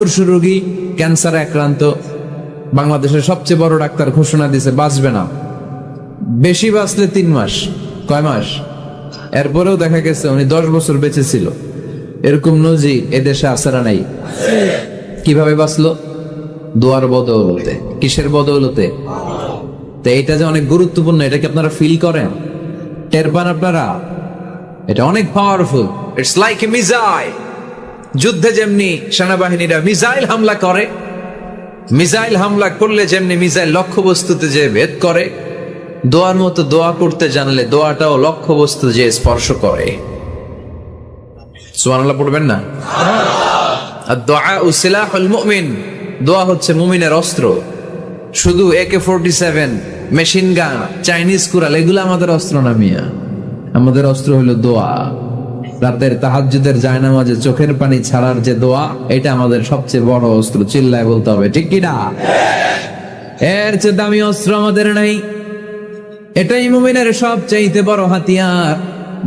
মুমূর্ষ রোগী, ক্যান্সারে আক্রান্ত, বাংলাদেশের সবচেয়ে বড় ডাক্তার ঘোষণা দিয়েছে বাঁচবে না, বেশি বাঁচলে 3 মাস। কয় মাস? এরপরেও দেখা গেছে উনি 10 বছর বেঁচে ছিল। এরকম নজির এদেশে আছে না নাই? কিভাবে বাঁচলো? দোয়ার বদৌলতে। কিসের বদৌলতে? তো এটা যে অনেক গুরুত্বপূর্ণ, এটা কি আপনারা ফিল করেন, টের পান আপনারা? এটা অনেক powerful. It's like a missile. যুদ্ধে যেমনি সেনাবাহিনীরা মিসাইল হামলা করে, মিসাইল হামলা করলে যেমনি মিসাইল লক্ষ্যবস্তুতে যে ভেদ করে, দোয়ার মতো দোয়া করতে জানলে দোয়াটাও লক্ষ্যবস্তু যে স্পর্শ করে। সুবহানাল্লাহ পড়বেন না? আদ-দুআউ সিলাহুল মুমিন। দোয়া হচ্ছে মুমিনের অস্ত্র। শুধু AK-47, machine gun, Chinese Corel এগুলো আমাদের অস্ত্র না মিয়া। আমাদের অস্ত্র হলো দোয়া। রাতের তাহাজ্জুদের জায়নামাজে চোখের পানি ছাড়ার যে দোয়া, এটা আমাদের সবচেয়ে বড় অস্ত্র। চিল্লায় বলতে হবে, ঠিক কি না? এর চেয়ে দামি অস্ত্র আমাদের নাই। এটাই মুমিনের সবচাইতে বড় হাতিয়ার।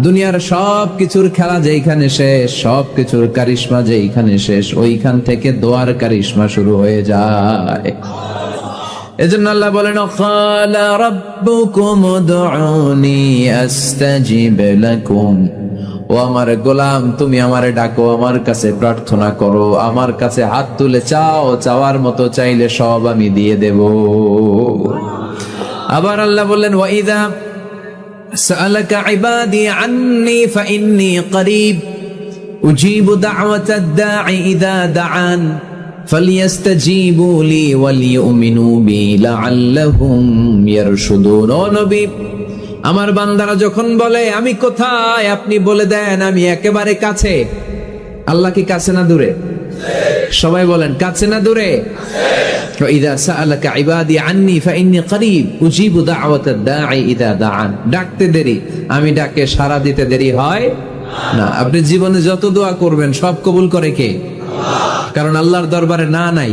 দুনিয়ার সব কিছুর খেলা যেইখানে শেষ, সব কিছুর কারিশমা যেইখানে শেষ, ওইখান থেকে দোয়ার কারিশমা শুরু হয়ে যায়। এজন্য আল্লাহ বলেন, ক্বালা রাব্বুকুম উদউনি আস্তাজিব লাকুম। ও আমার গোলাম, তুমি আমারে ডাকো, আমার কাছে প্রার্থনা করো, আমার কাছে হাত তুলে চাও, চাওয়ার মতো চাইলে সব আমি দিয়ে দেব। আবার আল্লাহ বললেন, ওয়া ইযা সাআলাকা ইবাদি আন্নী ফাইন্নী করিব উজিবু দাওয়াতাদ দাঈ ইযা দাআন ফালইস্তাজিবু লি ওয়ালিউমিনু বি লাআল্লাহুম ইয়ারশুদুন। ও নবী, আমার বান্দারা যখন বলে আমি কোথায়, আপনি বলে দেন আমি একেবারে কাছে। আল্লাহ কি কাছে না দূরে? সবাই বলেন, কাছে না দূরে? ইযা সাআলাকা ইবাদি আন্নী ফাইন্নী করিব উজিবু দাওয়াতাদ দাঈ ইযা দাআন। ডাকতে দেরি, আমি ডাকে সাড়া দিতে দেরি হয় না। আপনি জীবনে যত দোয়া করবেন সব কবুল করে কে? কারণ আল্লাহর দরবারে না নাই,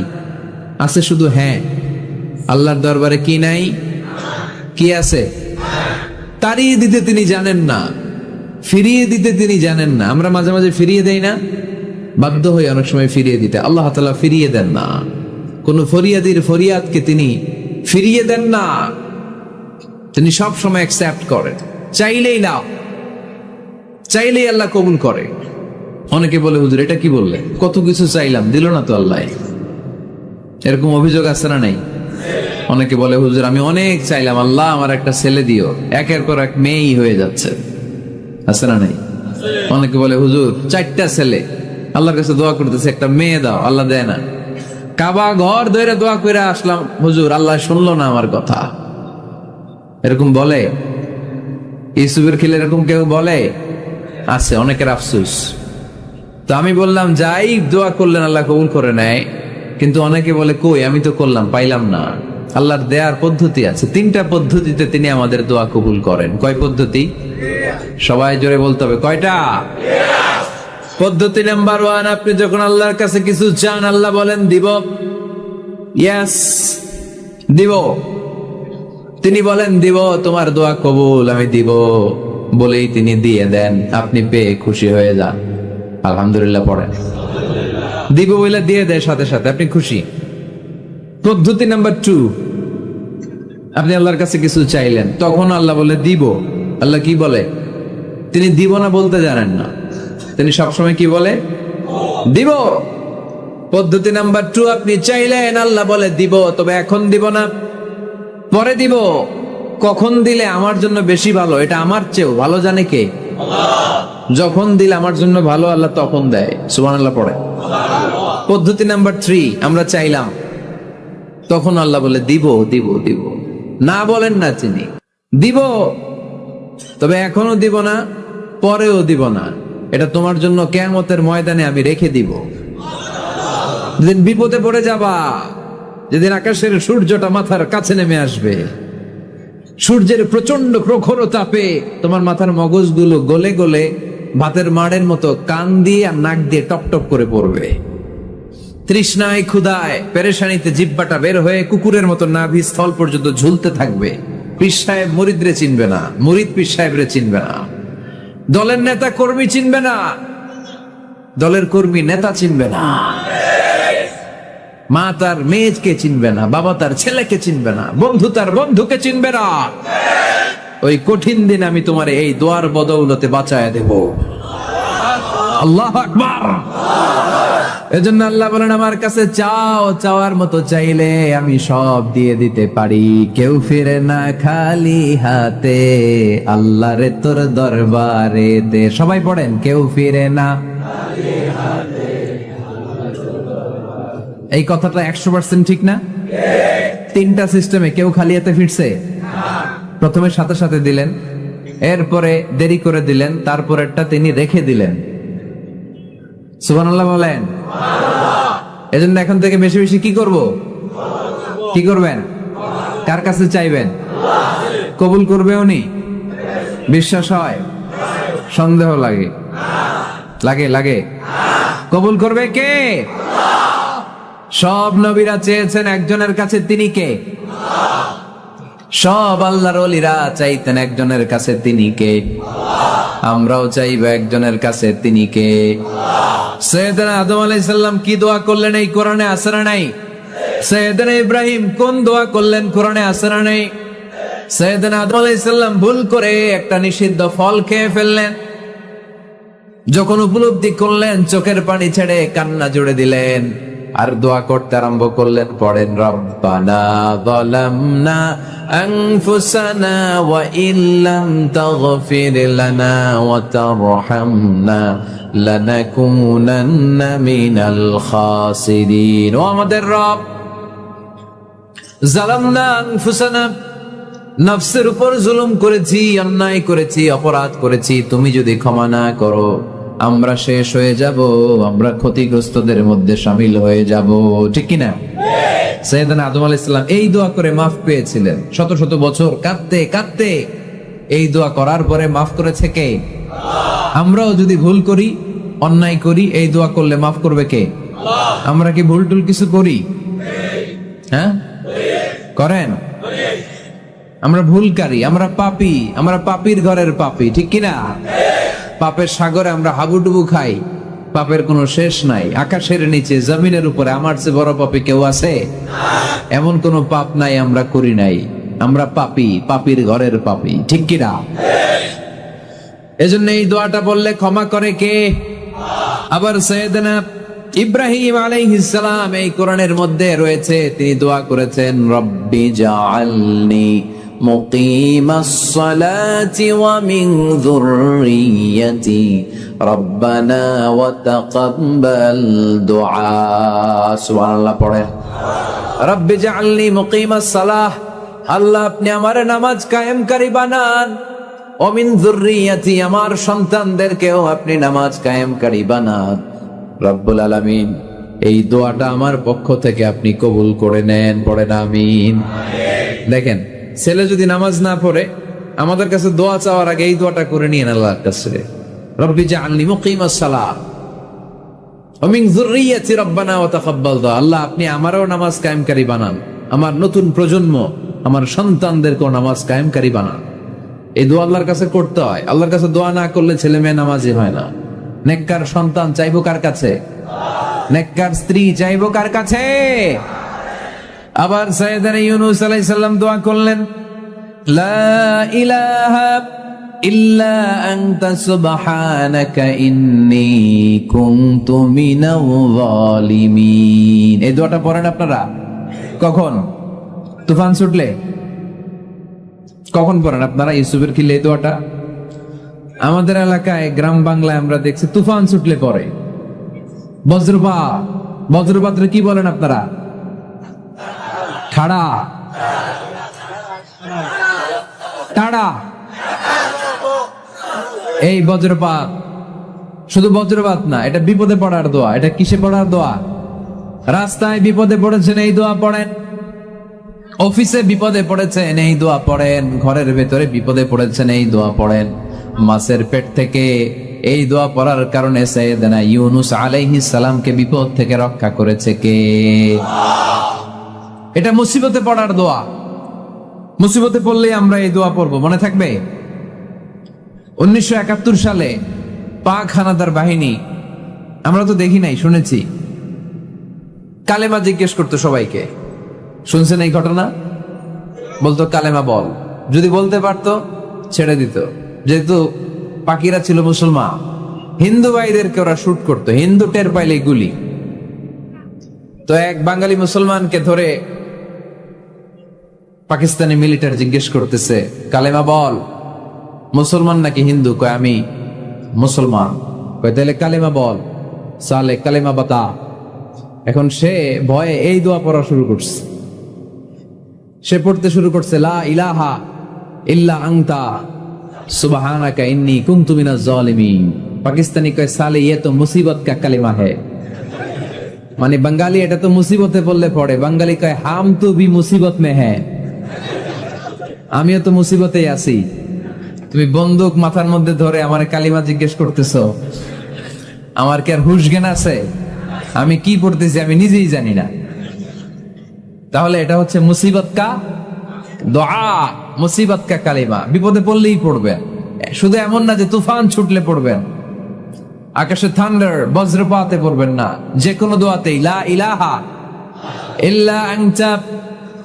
আছে শুধু হ্যাঁ। আল্লাহর দরবারে কি নাই? কি আছে? তাড়িয়ে দিতে তিনি জানেন না, ফিরিয়ে দিতে তিনি জানেন না। আমরা মাঝে মাঝে ফিরিয়ে দেই না, বাধ্য হই অনেক সময় ফিরিয়ে দিতে। আল্লাহ তাআলা ফিরিয়ে দেন না। কোন ফরিয়াদির ফরিয়াদকে তিনি ফিরিয়ে দেন না, তিনি সব সময় অ্যাকসেপ্ট করেন। চাইলেই না, চাইলেই আল্লাহ কবুল করে। অনেকে বলে, হুজুর এটা কি বললে, কত কিছু চাইলাম দিল না তো আল্লাহ। এরকম অভিযোগ আছে না নাই? অনেকে বলে, হুজুর আমি অনেক চাইলাম, আল্লাহ আমার একটা ছেলে দিও, একের পর এক মেয়েই হয়ে যাচ্ছে। আছে না নাই? অনেকে বলে, হুজুর 4টা ছেলে, আল্লাহর কাছে দোয়া করতেছে একটা মেয়ে দাও, আল্লাহ দেয় না। কাবা ঘর ধরে দোয়া করে আসলাম, হুজুর আল্লাহ শুনলো না আমার কথা। এরকম বলে? ইউসুফের খিলে এরকম কেউ বলে? আছে, অনেকের আফসোস। তো আমি বললাম, যাই দোয়া করলেন আল্লাহ কবুল করে নেয়, কিন্তু অনেকে বলে কই আমি তো করলাম পাইলাম না। আল্লাহর দেয়ার পদ্ধতি আছে, 3টা পদ্ধতিতে তিনি আমাদের দোয়া কবুল করেন। কয় পদ্ধতি? সবাই জোরে বলতে হবে, কয়টা? পদ্ধতি নাম্বার 1, আপনি যখন আল্লাহর কাছে কিছু চান, আল্লাহ বলেন দিব, ইয়েস দিব। তিনি বলেন দিব, তোমার দোয়া কবুল, আমি দিব বলেই তিনি দিয়ে দেন। আপনি পেয়ে খুশি হয়ে যান, আলহামদুলিল্লাহ পড়েন। দিব বলে দিয়ে দেয় সাথে সাথে, আপনি খুশি। পদ্ধতি নাম্বার 2, আপনি আল্লাহর কাছে কিছু চাইলেন, তখন আল্লাহ বলে দিব। আল্লাহ কি বলে? তিনি দিব না বলতে জানেন না, তিনি সবসময় কি বলে? দিব। পদ্ধতি নাম্বার 2, আপনি চাইলেন, আল্লাহ বলে দিব, তবে এখন দিব না, পরে দিব। কখন দিলে আমার জন্য বেশি ভালো, এটা আমার চেয়েও ভালো জানে কে? যখন দিলে আমার জন্য ভালো, আল্লাহ তখন দেয়। সুবহানাল্লাহ পড়ে। পদ্ধতি নাম্বার 3, আমরা চাইলাম, তখন আল্লাহ বলে দিব দিব দিব। না বলেন না তিনি, দিব, তবে এখনো দিব না, পরেও দিব না, এটা তোমার জন্য কিয়ামতের ময়দানে আমি রেখে দিব। যেদিন বিপদে পড়ে যাবা, যেদিন আকাশের সূর্যটা মাথার কাছে নেমে আসবে, সূর্যের প্রচন্ড প্রখর তাপে তোমার মাথার মগজগুলো গলে গলে ভাতের মাড়ের মতো কান দিয়ে আর নাক দিয়ে টপ টপ করে পড়বে। তৃষ্ণায় ক্ষুধায় পেরেশানিতে জিহ্বাটা বের হয়ে কুকুরের মতো নাভি স্থল পর্যন্ত ঝুলতে থাকবে। পীর সাহেব মুরিদরে চিনবে না, মুরিদ পীর সাহেবরে চিনবে না, দলের নেতা কর্মী চিনবে না, দলের কর্মী নেতা চিনবে না। মা তার মেয়েকে চিনবে না, বাবা তার ছেলেকে চিনবে না, বন্ধু তার বন্ধুকে চিনবে না। ওই কঠিন দিন আমি তোমার এই দোয়ার বদৌলতে বাঁচায় দেব। আল্লাহু আকবার। এজন্য আল্লাহ বলেন, আমার কাছে চাও, চাওয়ার মতো চাইলে আমি সব দিয়ে দিতে পারি। কেউ ফিরে না খালি হাতে, আল্লাহ রে তোর দরবারে দে। সবাই পড়েন, কেউ ফিরে না। এই কথাটা 100% ঠিক না? তিনটা সিস্টেমে কেউ খালি হাতে ফিরছে? প্রথমে সাথে সাথে দিলেন, এরপরে দেরি করে দিলেন, তারপরেরটা তিনি রেখে দিলেন। সুবহানাল্লাহ বলেন। এজন্য এখন থেকে বেশি বেশি কি করব? কি করবেন? কার কাছে চাইবেন? কবুল করবে উনি? বিশ্বাস হয়? সন্দেহ লাগে? লাগে লাগে? কবুল করবে কে? সব নবীরা চেয়েছেন একজনের কাছে, তিনি কে? সব আল্লাহর ওলিরা চাইতেন একজনের কাছে, তিনি কে? আমরাও চাইব একজনের কাছে, তিনি কে? সৈয়দনা আদম আলাইহিস সালাম কি দোয়া করলেন এই কোরআনে আছে না নাই? সৈয়দনা ইব্রাহিম কোন দোয়া করলেন কোরআনে আছে না নাই? সৈয়দনা আদম আলাইহিস সালাম ভুল করে একটা নিষিদ্ধ ফল খেয়ে ফেললেন, যখন উপলব্ধি করলেন চোখের পানি ছেড়ে কান্না জুড়ে দিলেন, আর দোয়া করতে আরম্ভ করলেন। পড়েন, রব্বানা যালামনা আনফুসানা ওয়া ইল্লাম তাগফির লানা ওয়া তারহামনা লানাকুনান্না মিনাল খাসিরিন। ও আমাদের রব, যালামনা আনফুসানা, নফসের উপর জুলুম করেছি, অন্যায় করেছি, অপরাধ করেছি, তুমি যদি ক্ষমা না করো আমরা শেষ হয়ে যাব, আমরা ক্ষতিগ্রস্তদের মধ্যে শামিল হয়ে যাব। ঠিক কিনা? সাইয়েদনা আদম আলাইহিস সালাম এই দোয়া করে মাফ পেয়েছিলেন। শত শত বছর কাঁদতে কাঁদতে এই দোয়া করার পরে মাফ করেছে কে? আমরাও যদি ভুল করি, অন্যায় করি, এই দোয়া করলে মাফ করবে কে? আমরা কি ভুল টুল কিছু করি? হ্যাঁ, করেন? আমরা ভুলকারী, আমরা পাপী, আমরা পাপীর ঘরের পাপী। ঠিক কিনা? পাপের সাগরে আমরা হাবুডুবু খাই, পাপের কোনো শেষ নাই। আকাশের নিচে, জমিনের উপরে আমার চেয়ে বড় পাপী কেউ আছে? এমন কোন পাপ নাই আমরা করি নাই। আমরা পাপী, পাপীর ঘরের পাপী। ঠিক কিনা? এজন্য এই দোয়াটা বললে ক্ষমা করে কে? আবার সাইয়েদনা ইব্রাহিম আলাইহিস সালাম এই কোরআনের মধ্যে রয়েছে, তিনি দোয়া করেছেন, রব্বি জাআলনি মুকিমাস সালাতি ওয়া মিন যুররিয়্যাতি রব্বানা ওয়া তাকাব্বাল দুআ। সুবহানাল্লাহ পড়ে, রব্বি জাআলনি মুকিমাস সালাহ, আল্লাহ আপনি আমার নামাজ কায়েমকারী বানান, ওয়া মিন যুররিয়্যাতি, আমার সন্তানদেরকেও আপনি নামাজ কায়েমকারী বানান। রব্বুল আলামিন, এই দোয়াটা আমার পক্ষ থেকে আপনি কবুল করে নেন। পড়েন আমিন। দেখেন, ছেলে যদি নামাজ না পড়ে আমাদের কাছে দোয়া চাওয়ার আগে এই দোয়াটা করে নিয়েন আল্লাহর কাছে, রব্বি জাআলনি মুকিমাস সালাহ ওয়া মিন যুররিয়্যাতি রব্বানা ওয়া তাকাব্বাল দুআ। আল্লাহ আপনি আমারও নামাজ কায়েমকারী বানান, আমার নতুন প্রজন্ম, আমার সন্তানদেরকেও নামাজ কায়েমকারী বানান। এই দোয়া আল্লাহর কাছে করতে হয়। আল্লাহর কাছে দোয়া না করলে ছেলে মেয়ে নামাজি হয় না। নেককার সন্তান চাইবো কার কাছে? নেককার স্ত্রী চাইবো কার কাছে? আবার সাইয়েদনা ইউনূস আলাইহিস সালাম দোয়া করলেন, লা ইলাহা ইল্লা আনতা সুবহানাকা ইন্নী কুনতু মিনাল যালিমিন। এই দোয়াটা পড়েন আপনারা কখন? তুফান ছুটলে? কখন পড়েন আপনারা ইউসুফের খিলে এই দোয়াটা? আমাদের এলাকায় গ্রাম বাংলায় আমরা দেখছি তুফান ছুটলে পরে। বজ্রপাত, বজ্রপাত্রে কি বলেন আপনারা? ঠাড়া, টাড়া। এই বজ্রপাত শুধু বজ্রপাত না, এটা বিপদে পড়ার দোয়া। এটা কিসে পড়ার দোয়া? রাস্তায় বিপদে পড়েছেন, এই দোয়া পড়েন। অফিসে বিপদে পড়েছেন, এই দোয়া পড়েন। ঘরের ভেতরে বিপদে পড়েছেন, এই দোয়া পড়েন। মাছের পেট থেকে এই দোয়া পড়ার কারণে সাইয়েদনা ইউনূস আলাইহিস সালামকে বিপদ থেকে রক্ষা করেছে কে? এটা মুসিবতে পড়ার দোয়া। মুসিবতে পড়লে আমরা এই দোয়া পড়বো, মনে থাকবে? 1971 সালে পাক হানাদার বাহিনী, আমরা তো দেখি নাই, শুনেছি, কালেমা জিজ্ঞেস করতো সবাইকে। শুনছেন এই ঘটনা? বলতো কালেমা বল, যদি বলতে পারতো ছেড়ে দিত। যেহেতু পাকিরা ছিল মুসলমান, হিন্দু ভাইদেরকে ওরা শুট করতো, হিন্দু টের পাইলে গুলি। তো এক বাঙালি মুসলমানকে ধরে পাকিস্তানি মিলিটারি জিজ্ঞেস করতেছে, কালেমা বল, মুসলমান নাকি হিন্দু? কয় আমি মুসলমান। কয় তাহলে কালেমা বল, সালে কালেমা বাতা। এখন সে ভয়ে এই দোয়া পড়া শুরু করছে। সে পড়তে শুরু করছে, লা ইলাহা ইল্লা আনতা সুবহানাকা ইন্নী কুনতু মিনাজ জালিমিন। পাকিস্তানি কয় সালে ये तो मुसीबत का कलिमा है। মানে বাঙালি এটা তো মুসিবতে পড়লে পড়ে, বাঙালি কয় হাম তো ভি মুসিবত মে হ্যায়, আমিও তো মুসিবতেই আছি। তুমি বন্দুক মাথার মধ্যে ধরে আমার কালিমা জিজ্ঞেস করতেছো, আমার কি আর হুশ জ্ঞান আছে? আমি কি পড়তেছি আমি নিজেই জানি না। তাহলে এটা হচ্ছে মুসিবত কা দোয়া, মুসিবত কা কালিমা। বিপদে পড়লেই পড়বেন, শুধু এমন না যে তুফান ছুটলে পড়বেন, আকাশে থান্ডার বজ্রপাতে পড়বেন না। যে কোনো দোয়াতেই লা ইলাহা ইল্লা আনতা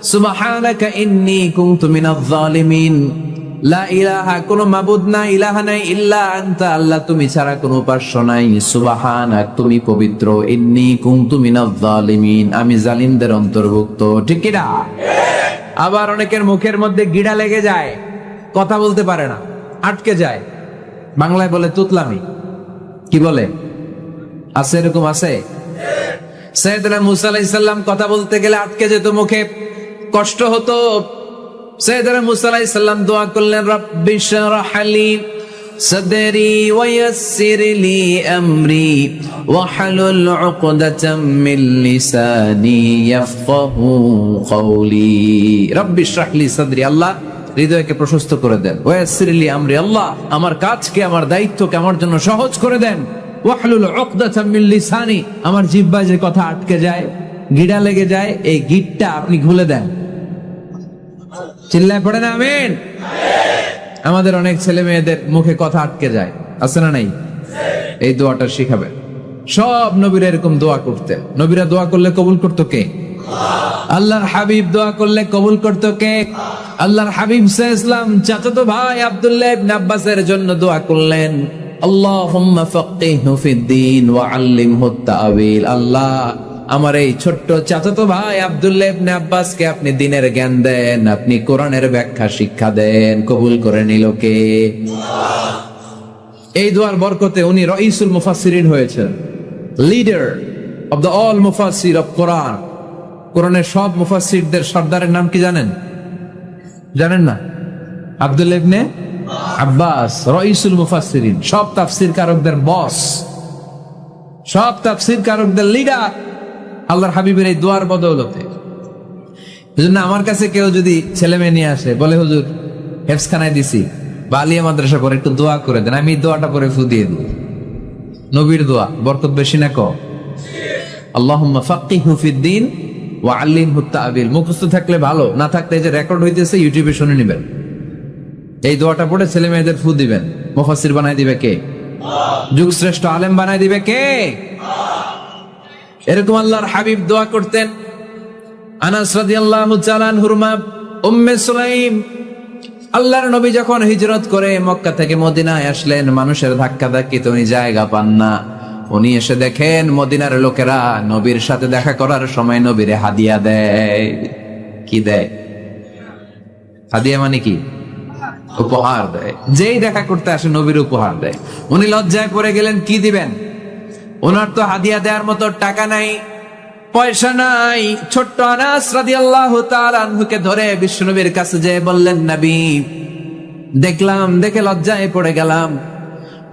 সুবহানাকা ইন্নী কুনতু মিনাজ জালিমিন। লা ইলাহা, কোনো মাবুদ নাই, ইলাহা নাই, ইল্লা আনতা, আল্লাহ তুমি ছাড়া কোনো উপাস্য নাই, সুবহানাক তুমি পবিত্র, ইন্নী কুনতু মিনাজ জালিমিন আমি জালিমদের অন্তর্ভুক্ত। ঠিক কি না? আবার অনেকের মুখের মধ্যে গিড়া লেগে যায়, কথা বলতে পারে না, আটকে যায়। বাংলায় বলে তুতলামি। কি বলে? আছে, এরকম আছে। সাইয়েদনা মুসা আলাইহিস সালাম কথা বলতে গেলে আটকে যেত, মুখে কষ্ট হতো। সাইয়েদনা মুসা আলাইহিস সালাম দোয়া করলেন, রব্বি শরহ লি সাদরি ওয়া ইয়াসসির লি আমরি ওয়াহলুল উকদাতাম মিন লিসানি ইয়াফকাহু কওলি। রব্বি শরহ লি সাদরি, আল্লাহ হৃদয়কে প্রশস্ত করে দেন। ওয়া ইয়াসসির লি আমরি, আল্লাহ আমার কাজকে, আমার দায়িত্বকে আমার জন্য সহজ করে দেন। ওয়াহলুল উকদাতাম মিন লিসানি, আমার জিহ্বায় যে কথা আটকে যায়, গিড়া লেগে যায়, এই গিটটা আপনি খুলে দেন। চিল্লায় পড়েন আমিন। আমাদের অনেক ছেলে মেয়েদের মুখে কথা আটকে যায়, আছে না নাই? এই দোয়াটা শিখাবেন। সব নবীরা এরকম দোয়া করতেন। নবীরা দোয়া করলে কবুল করতো কে? আল্লাহর হাবিব দোয়া করলে কবুল করতো কে? আল্লাহর হাবিব সাল্লাল্লাহু আলাইহি ওয়াসাল্লাম চাচাতো ভাই আব্দুল্লাহ ইবনে আব্বাসের জন্য দোয়া করলেন, আল্লাহুম্মা ফাক্কিহহু ফিদ-দীন ওয়া আল্লিমহু আত-তা'ওয়িল। আল্লাহ আমার এই ছোট্ট চাচাতো ভাই আব্দুল্লাহ ইবনে আব্বাসকে আপনি দ্বীনের জ্ঞান দেন, আপনি কোরআনের ব্যাখ্যা শিক্ষা দেন। কবুল করে নিল কে? এই দোয়ার বরকতে উনি রাইসুল মুফাসসিরিন হয়েছেন, লিডার অফ দ্য অল মুফাসসির অফ কোরআন। কোরআনের সব মুফাসসিরদের সর্দারের নাম কি জানেন? জানেন না? আব্দুল্লাহ ইবনে আব্বাস রাইসুল মুফাসসিরিন, সব তাফসীর কারকদের বস, সব তাফসীর কারকদের লিডার, আল্লাহর হাবিবের এই দোয়ার বদৌলতে। এজন্য আমার কাছে কেউ যদি ছেলে মেয়ে নিয়ে আসে, বলে হুজুর হেফজখানায় দিছি বা আলিয়া মাদ্রাসা করে একটু দোয়া করে দেন, আমি দোয়াটা পরে ফু দিয়ে দেব। নবীর দোয়া বরকত বেশি না কম? আল্লাহুম্মা ফাক্কিহহু ফিদ-দীন ওয়া আল্লিমহু আত-তা'ওয়িল। মুখস্থ থাকলে ভালো, না থাকলে যে রেকর্ড হইতেছে ইউটিউবে শুনে নেবেন। এই দোয়াটা পড়ে ছেলে মেয়েদের ফু দিবেন। মুফাসসির বানাই দিবে কে? যুগ শ্রেষ্ঠ আলেম বানাই দিবে কে? এরকম আল্লাহর হাবিব দোয়া করতেন। আনাস রাদিয়াল্লাহু তাআলা আনহুর মা উম্মে সুলাইম, আল্লাহর নবী যখন হিজরত করে মক্কা থেকে মদিনায় আসলেন, মানুষের ধাক্কা ধাক্কিতে উনি জায়গা পান না। উনি এসে দেখেন মদিনার লোকেরা নবীর সাথে দেখা করার সময় নবীরে হাদিয়া দেয়। কি দেয়? হাদিয়া মানে কি? উপহার দেয়। যেই দেখা করতে আসে নবীর উপহার দেয়। উনি লজ্জায় পড়ে গেলেন, কি দিবেন? ওনার তো হাদিয়া দেওয়ার মতো টাকা নাই, পয়সা নাই। ছোট্ট আনাস রাদিয়াল্লাহু তাআলা আনহুকে ধরে বিশ্বনবীর কাছে যেয়ে বললেন, নবী দেখলাম, দেখে লজ্জায় পড়ে গেলাম,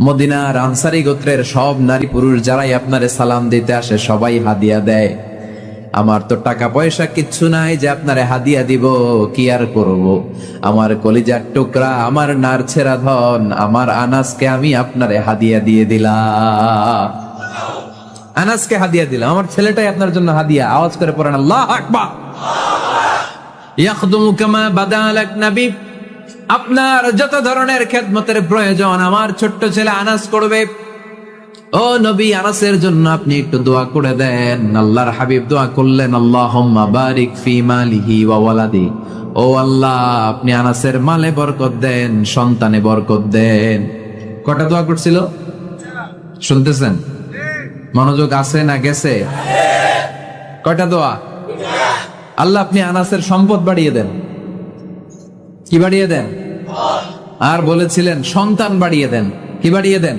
মদিনার আনসারী গোত্রের সব নারী পুরুষ যারাই আপনারে সালাম দিতে আসে সবাই হাদিয়া দেয়। আমার তো টাকা পয়সা কিচ্ছু নাই যে আপনারে হাদিয়া দিব, কি আর করব? আমার কলিজার টুকরা, আমার নারছেরা ধন, আমার আনাসকে আমি আপনারে হাদিয়া দিয়ে দিলাম। আনাসকে হাদিয়া দিলাম, আমার ছেলেটাই আপনার জন্য হাদিয়া। আওয়াজ করে পড়েন আল্লাহু আকবার। ইয়াখদুমু কামা বাদালাক নবী, আপনার যত ধরনের খেদমতের প্রয়োজন আমার ছোট্ট ছেলে আনাস করবে। ও নবী, আনাসের জন্য আপনি একটু দোয়া করে দেন। আল্লাহর হাবিব দোয়া করলেন, আল্লাহুম্মা বারিক ফি মালিহি ওয়া ওয়ালাদি। ও আল্লাহ, আপনি আনাসের মালে বরকত দেন, সন্তানে বরকত দেন। কটা দোয়া করছিল শুনতেছেন? মনোযোগ আছে না গেছে? কয়টা দোয়া? আল্লাহ আপনি আনাসের সম্পদ বাড়িয়ে দেন। কি বাড়িয়ে দেন? আর বলেছিলেন সন্তান বাড়িয়ে দেন। কি বাড়িয়ে দেন?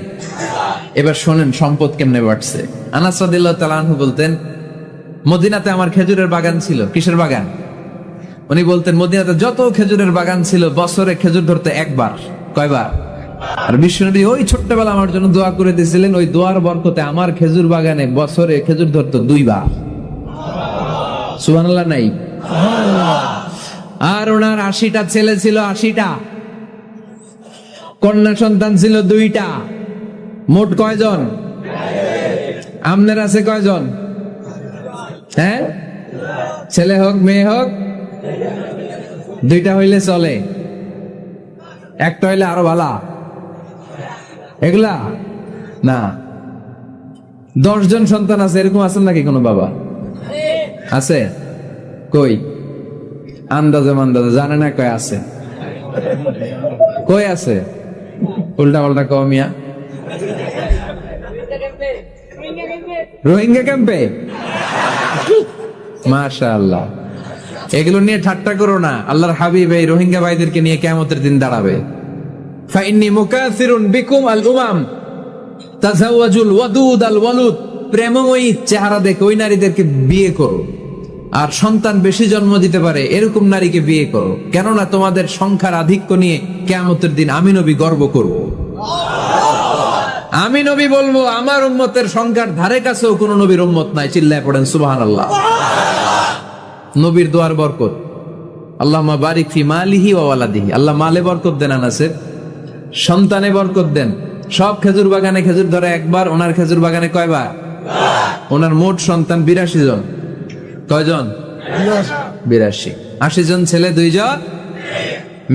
এবার শোনেন সম্পদ কেমনে বাড়ছে। আনাস রাদিয়াল্লাহু তাআলা আনহু বলতেন, মদিনাতে আমার খেজুরের বাগান ছিল। কিসের বাগান? উনি বলতেন মদিনাতে যত খেজুরের বাগান ছিল বছরে খেজুর ধরতে একবার। কয়বার? আর বিশ্বনবী ওই ছোট্টবেলা আমার জন্য দোয়া করে দিয়েছিলেন, ওই দোয়ার বরকতে আমার খেজুর বাগানে বছরে খেজুর ধরতো 2 বার। সুবহানাল্লাহ নাই? আর ওনার 80টা ছেলে ছিল, 80টা। কন্যা সন্তান ছিল 2টা। মোট কয়জন? আমনের আছে কয়জন? হ্যাঁ, ছেলে হোক মেয়ে হোক 2টা হইলে চলে, একটা হইলে আরো ভালো। এগুলা না, 10 জন সন্তান আছে, এরকম আছেন নাকি কোনো বাবা? আছে? কই? আন্দাজে মান্দাজে জানে না কয় আছে। কই আছে? উল্টা পাল্টা কমিয়া রোহিঙ্গা ক্যাম্পে। মাশাআল্লাহ, এগুলো নিয়ে ঠাট্টা করো না। আল্লাহর হাবিব এই রোহিঙ্গা ভাইদেরকে নিয়ে কিয়ামতের দিন দাঁড়াবে। ফাইন্নী মুকাসিরুন বিকুম আল উমাম তাজাওয়াজুল ওয়াদুদ আল ওয়ালুদ। প্রেমময়ী চেহারা দেখে ওই নারীদেরকে বিয়ে করো, আর সন্তান বেশি জন্ম দিতে পারে এরকম নারীকে বিয়ে করো, কেননা তোমাদের সংখ্যার আধিক্য নিয়ে কিয়ামতের দিন আমি নবী গর্ব করব। আমি নবী বলবো আমার উম্মতের সংখ্যার ধারে কাছেও কোন নবীর উম্মত নাই। চিল্লায় পড়েন সুবহানাল্লাহ। নবীর দোয়ার বরকত। আল্লাহুম্মা বারিক ফি মালিহি ওয়া ওয়ালাদিহি। আল্লাহ মালে বরকত দেন, আনাসে সন্তানে বরকত দেন। সব খেজুর বাগানে খেজুর ধরে একবার, ওনার খেজুর বাগানে কয়বার? ওনার মোট সন্তান 82 জন। কয়জন? 82। 80 জন ছেলে, 2 জন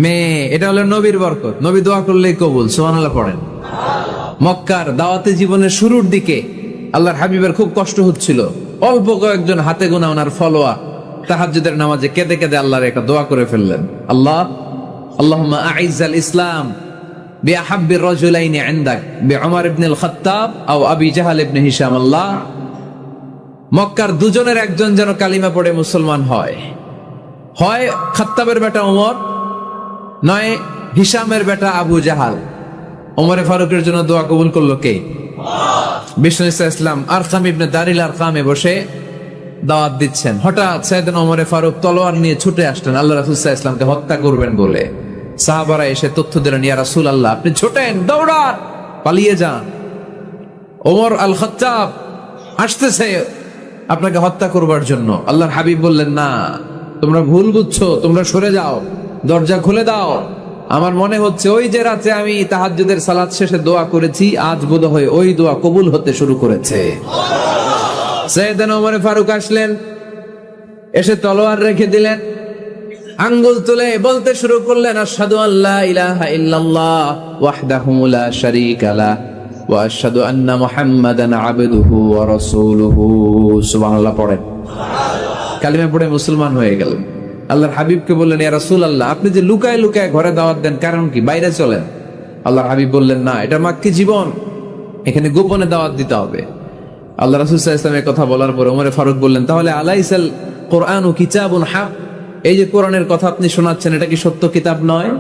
মেয়ে। এটা হলো নবীর বরকত। নবী দোয়া করলেই কবুল। সুবহানাল্লাহ পড়েন। মক্কার দাওয়াতে জীবনের শুরুর দিকে আল্লাহর হাবিবের খুব কষ্ট হচ্ছিল। অল্প কয়েকজন হাতে গোনা ওনার ফলোয়ার তাহাজ্জুদের নামাজে কেঁদে কেঁদে আল্লাহর একটা দোয়া করে ফেললেন। আল্লাহুম্মা আইজ্জাল ইসলাম বিআহাব্বির রাজুলাইনি ইনদাক বিউমর ইবনুল খাত্তাব আও আবি জাহল ইবনে হিশাম। আল্লাহ, মক্কার দুজনের একজন যেন কালিমা পড়ে মুসলমান হয়। হয় খাত্তাবের বেটা ওমর, নয় হিশামের বেটা আবু জাহাল। ওমরে ফারুকের জন্য দোয়া কবুল করলো কে? বিষ্ণু ইসলাম আরকাম ইবনে দারিল আরকামে বসে দাওয়াত দিচ্ছেন। হঠাৎ সাইয়েদনা ওমরে ফারুক তলোয়ার নিয়ে ছুটে আসলেন আল্লাহ রাসূল সাল্লাল্লাহু আলাইহি ওয়াসাল্লামকে হত্যা করবেন বলে। সাহাবারা এসে তথ্য দিলেন, ইয়া রাসূলুল্লাহ, আপনি ছোটেন, দৌড়ান, পালিয়ে যান। ওমর আল খাত্তাব আসতেছে আপনাকে হত্যা করবার জন্য। আল্লাহর হাবিব বললেন, না, তোমরা ভুল বুঝছো, তোমরা সরে যাও, দরজা খুলে দাও। আমার মনে হচ্ছে ওই যে রাতে আমি তাহাজ্জুদের সালাত শেষে দোয়া করেছি, আজ বোধহয় ওই দোয়া কবুল হতে শুরু করেছে। সাইয়েদনা ওমর ফারুক আসলেন, এসে তলোয়ার রেখে দিলেন, আঙ্গুল তুলে বলতে শুরু করলেন, আশহাদু আল্লা ইলাহা ইল্লাল্লাহ ওয়াহদাহু লা শারীকা লাহু ওয়া আশহাদু আন্না মুহাম্মাদান আবদুহু ওয়া রাসূলুহু। সুবহানাল্লাহ পড়েন। কালিমা পড়ে মুসলমান হয়ে গেলেন। আল্লাহর হাবিবকে বললেন, ইয়া রাসূলুল্লাহ, আপনি যে লুকায় লুকায় ঘরে দাওয়াত দেন, কারণ কি? বাইরে চলেন। আল্লাহর হাবিব বললেন, না, এটা মাক্কি জীবন, এখানে গোপনে দাওয়াত দিতে হবে। আল্লাহ রাসূল সাল্লাল্লাহু আলাইহি ওয়াসাল্লামের কথা বলার পরে ওমর ফারুক বললেন, তাহলে আলাইসাল কুরআনু কিতাবুন হক, এই যে কোরআনের কথা আপনি শোনাচ্ছেন, এটা কি সত্য কিতাব নয়?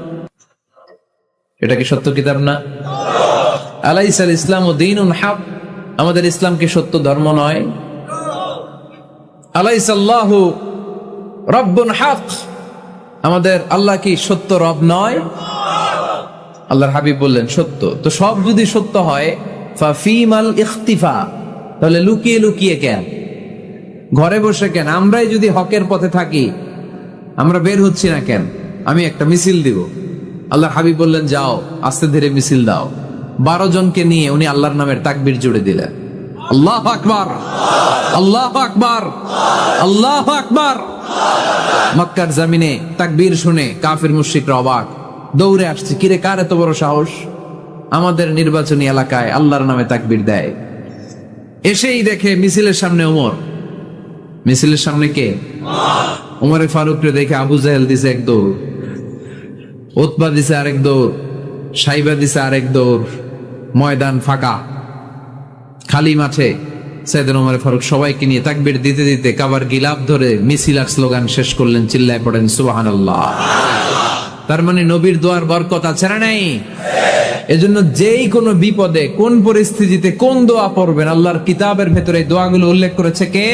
এটা কি সত্য কিতাব না? আলাইসাল ইসলামু দীনুন হক, আমাদের ইসলাম কি সত্য ধর্ম নয়? আলাইসাল্লাহু রব্বুন হক, আমাদের আল্লাহ কি সত্য রব নয়? আল্লাহর হাবিব বললেন, সত্য। তো সব যদি সত্য হয়, ফাফিমাল ইখতিফা, তাহলে লুকিয়ে লুকিয়ে কেন, ঘরে বসে কেন? আমরাই যদি হকের পথে থাকি, আমরা বের হচ্ছি না কেন? আমি একটা মিছিল দিব। আল্লাহর হাবিব বললেন, যাও, আস্তে ধীরে মিছিল দাও। 12 জনকে নিয়ে উনি আল্লাহর নামের তাকবীর জুড়ে দিলেন। আল্লাহু আকবার, আল্লাহু আকবার, আল্লাহু আকবার। মক্কার জমিনে তাকবীর শুনে কাফির মুশরিকরা অবাক, দৌড়ে আসছে, কিরে কার এত বড় সাহস? আমাদের নির্বাচনী এলাকায় আল্লাহর নামে তাকবীর দেয়, এসেই দেখে মিছিলের সামনে ওমর, মিছিলের সামনে কে? ওমরে ফারুককে দেখে আবু জাহেল দিছে এক দৌড়, উতবা দিছে আরেক দৌড়, সাইবা দিছে আরেক দৌড়, ময়দান ফাঁকা, খালি মাঠে সাইয়েদনা ওমর ফারুক সবাইকে নিয়ে তাকবীর দিতে দিতে কাবার গিলাফ ধরে মিছিল আর স্লোগান শেষ করলেন, চিল্লায় পড়েন সুবহানাল্লাহ। তার মানে নবীর দোয়ার বরকত আছে না নাই? এজন্য যেই কোনো বিপদে কোন পরিস্থিতিতে কোন দোয়া পড়বেন, আল্লাহর কিতাবের ভেতরে এই দোয়াগুলো উল্লেখ করেছে কে?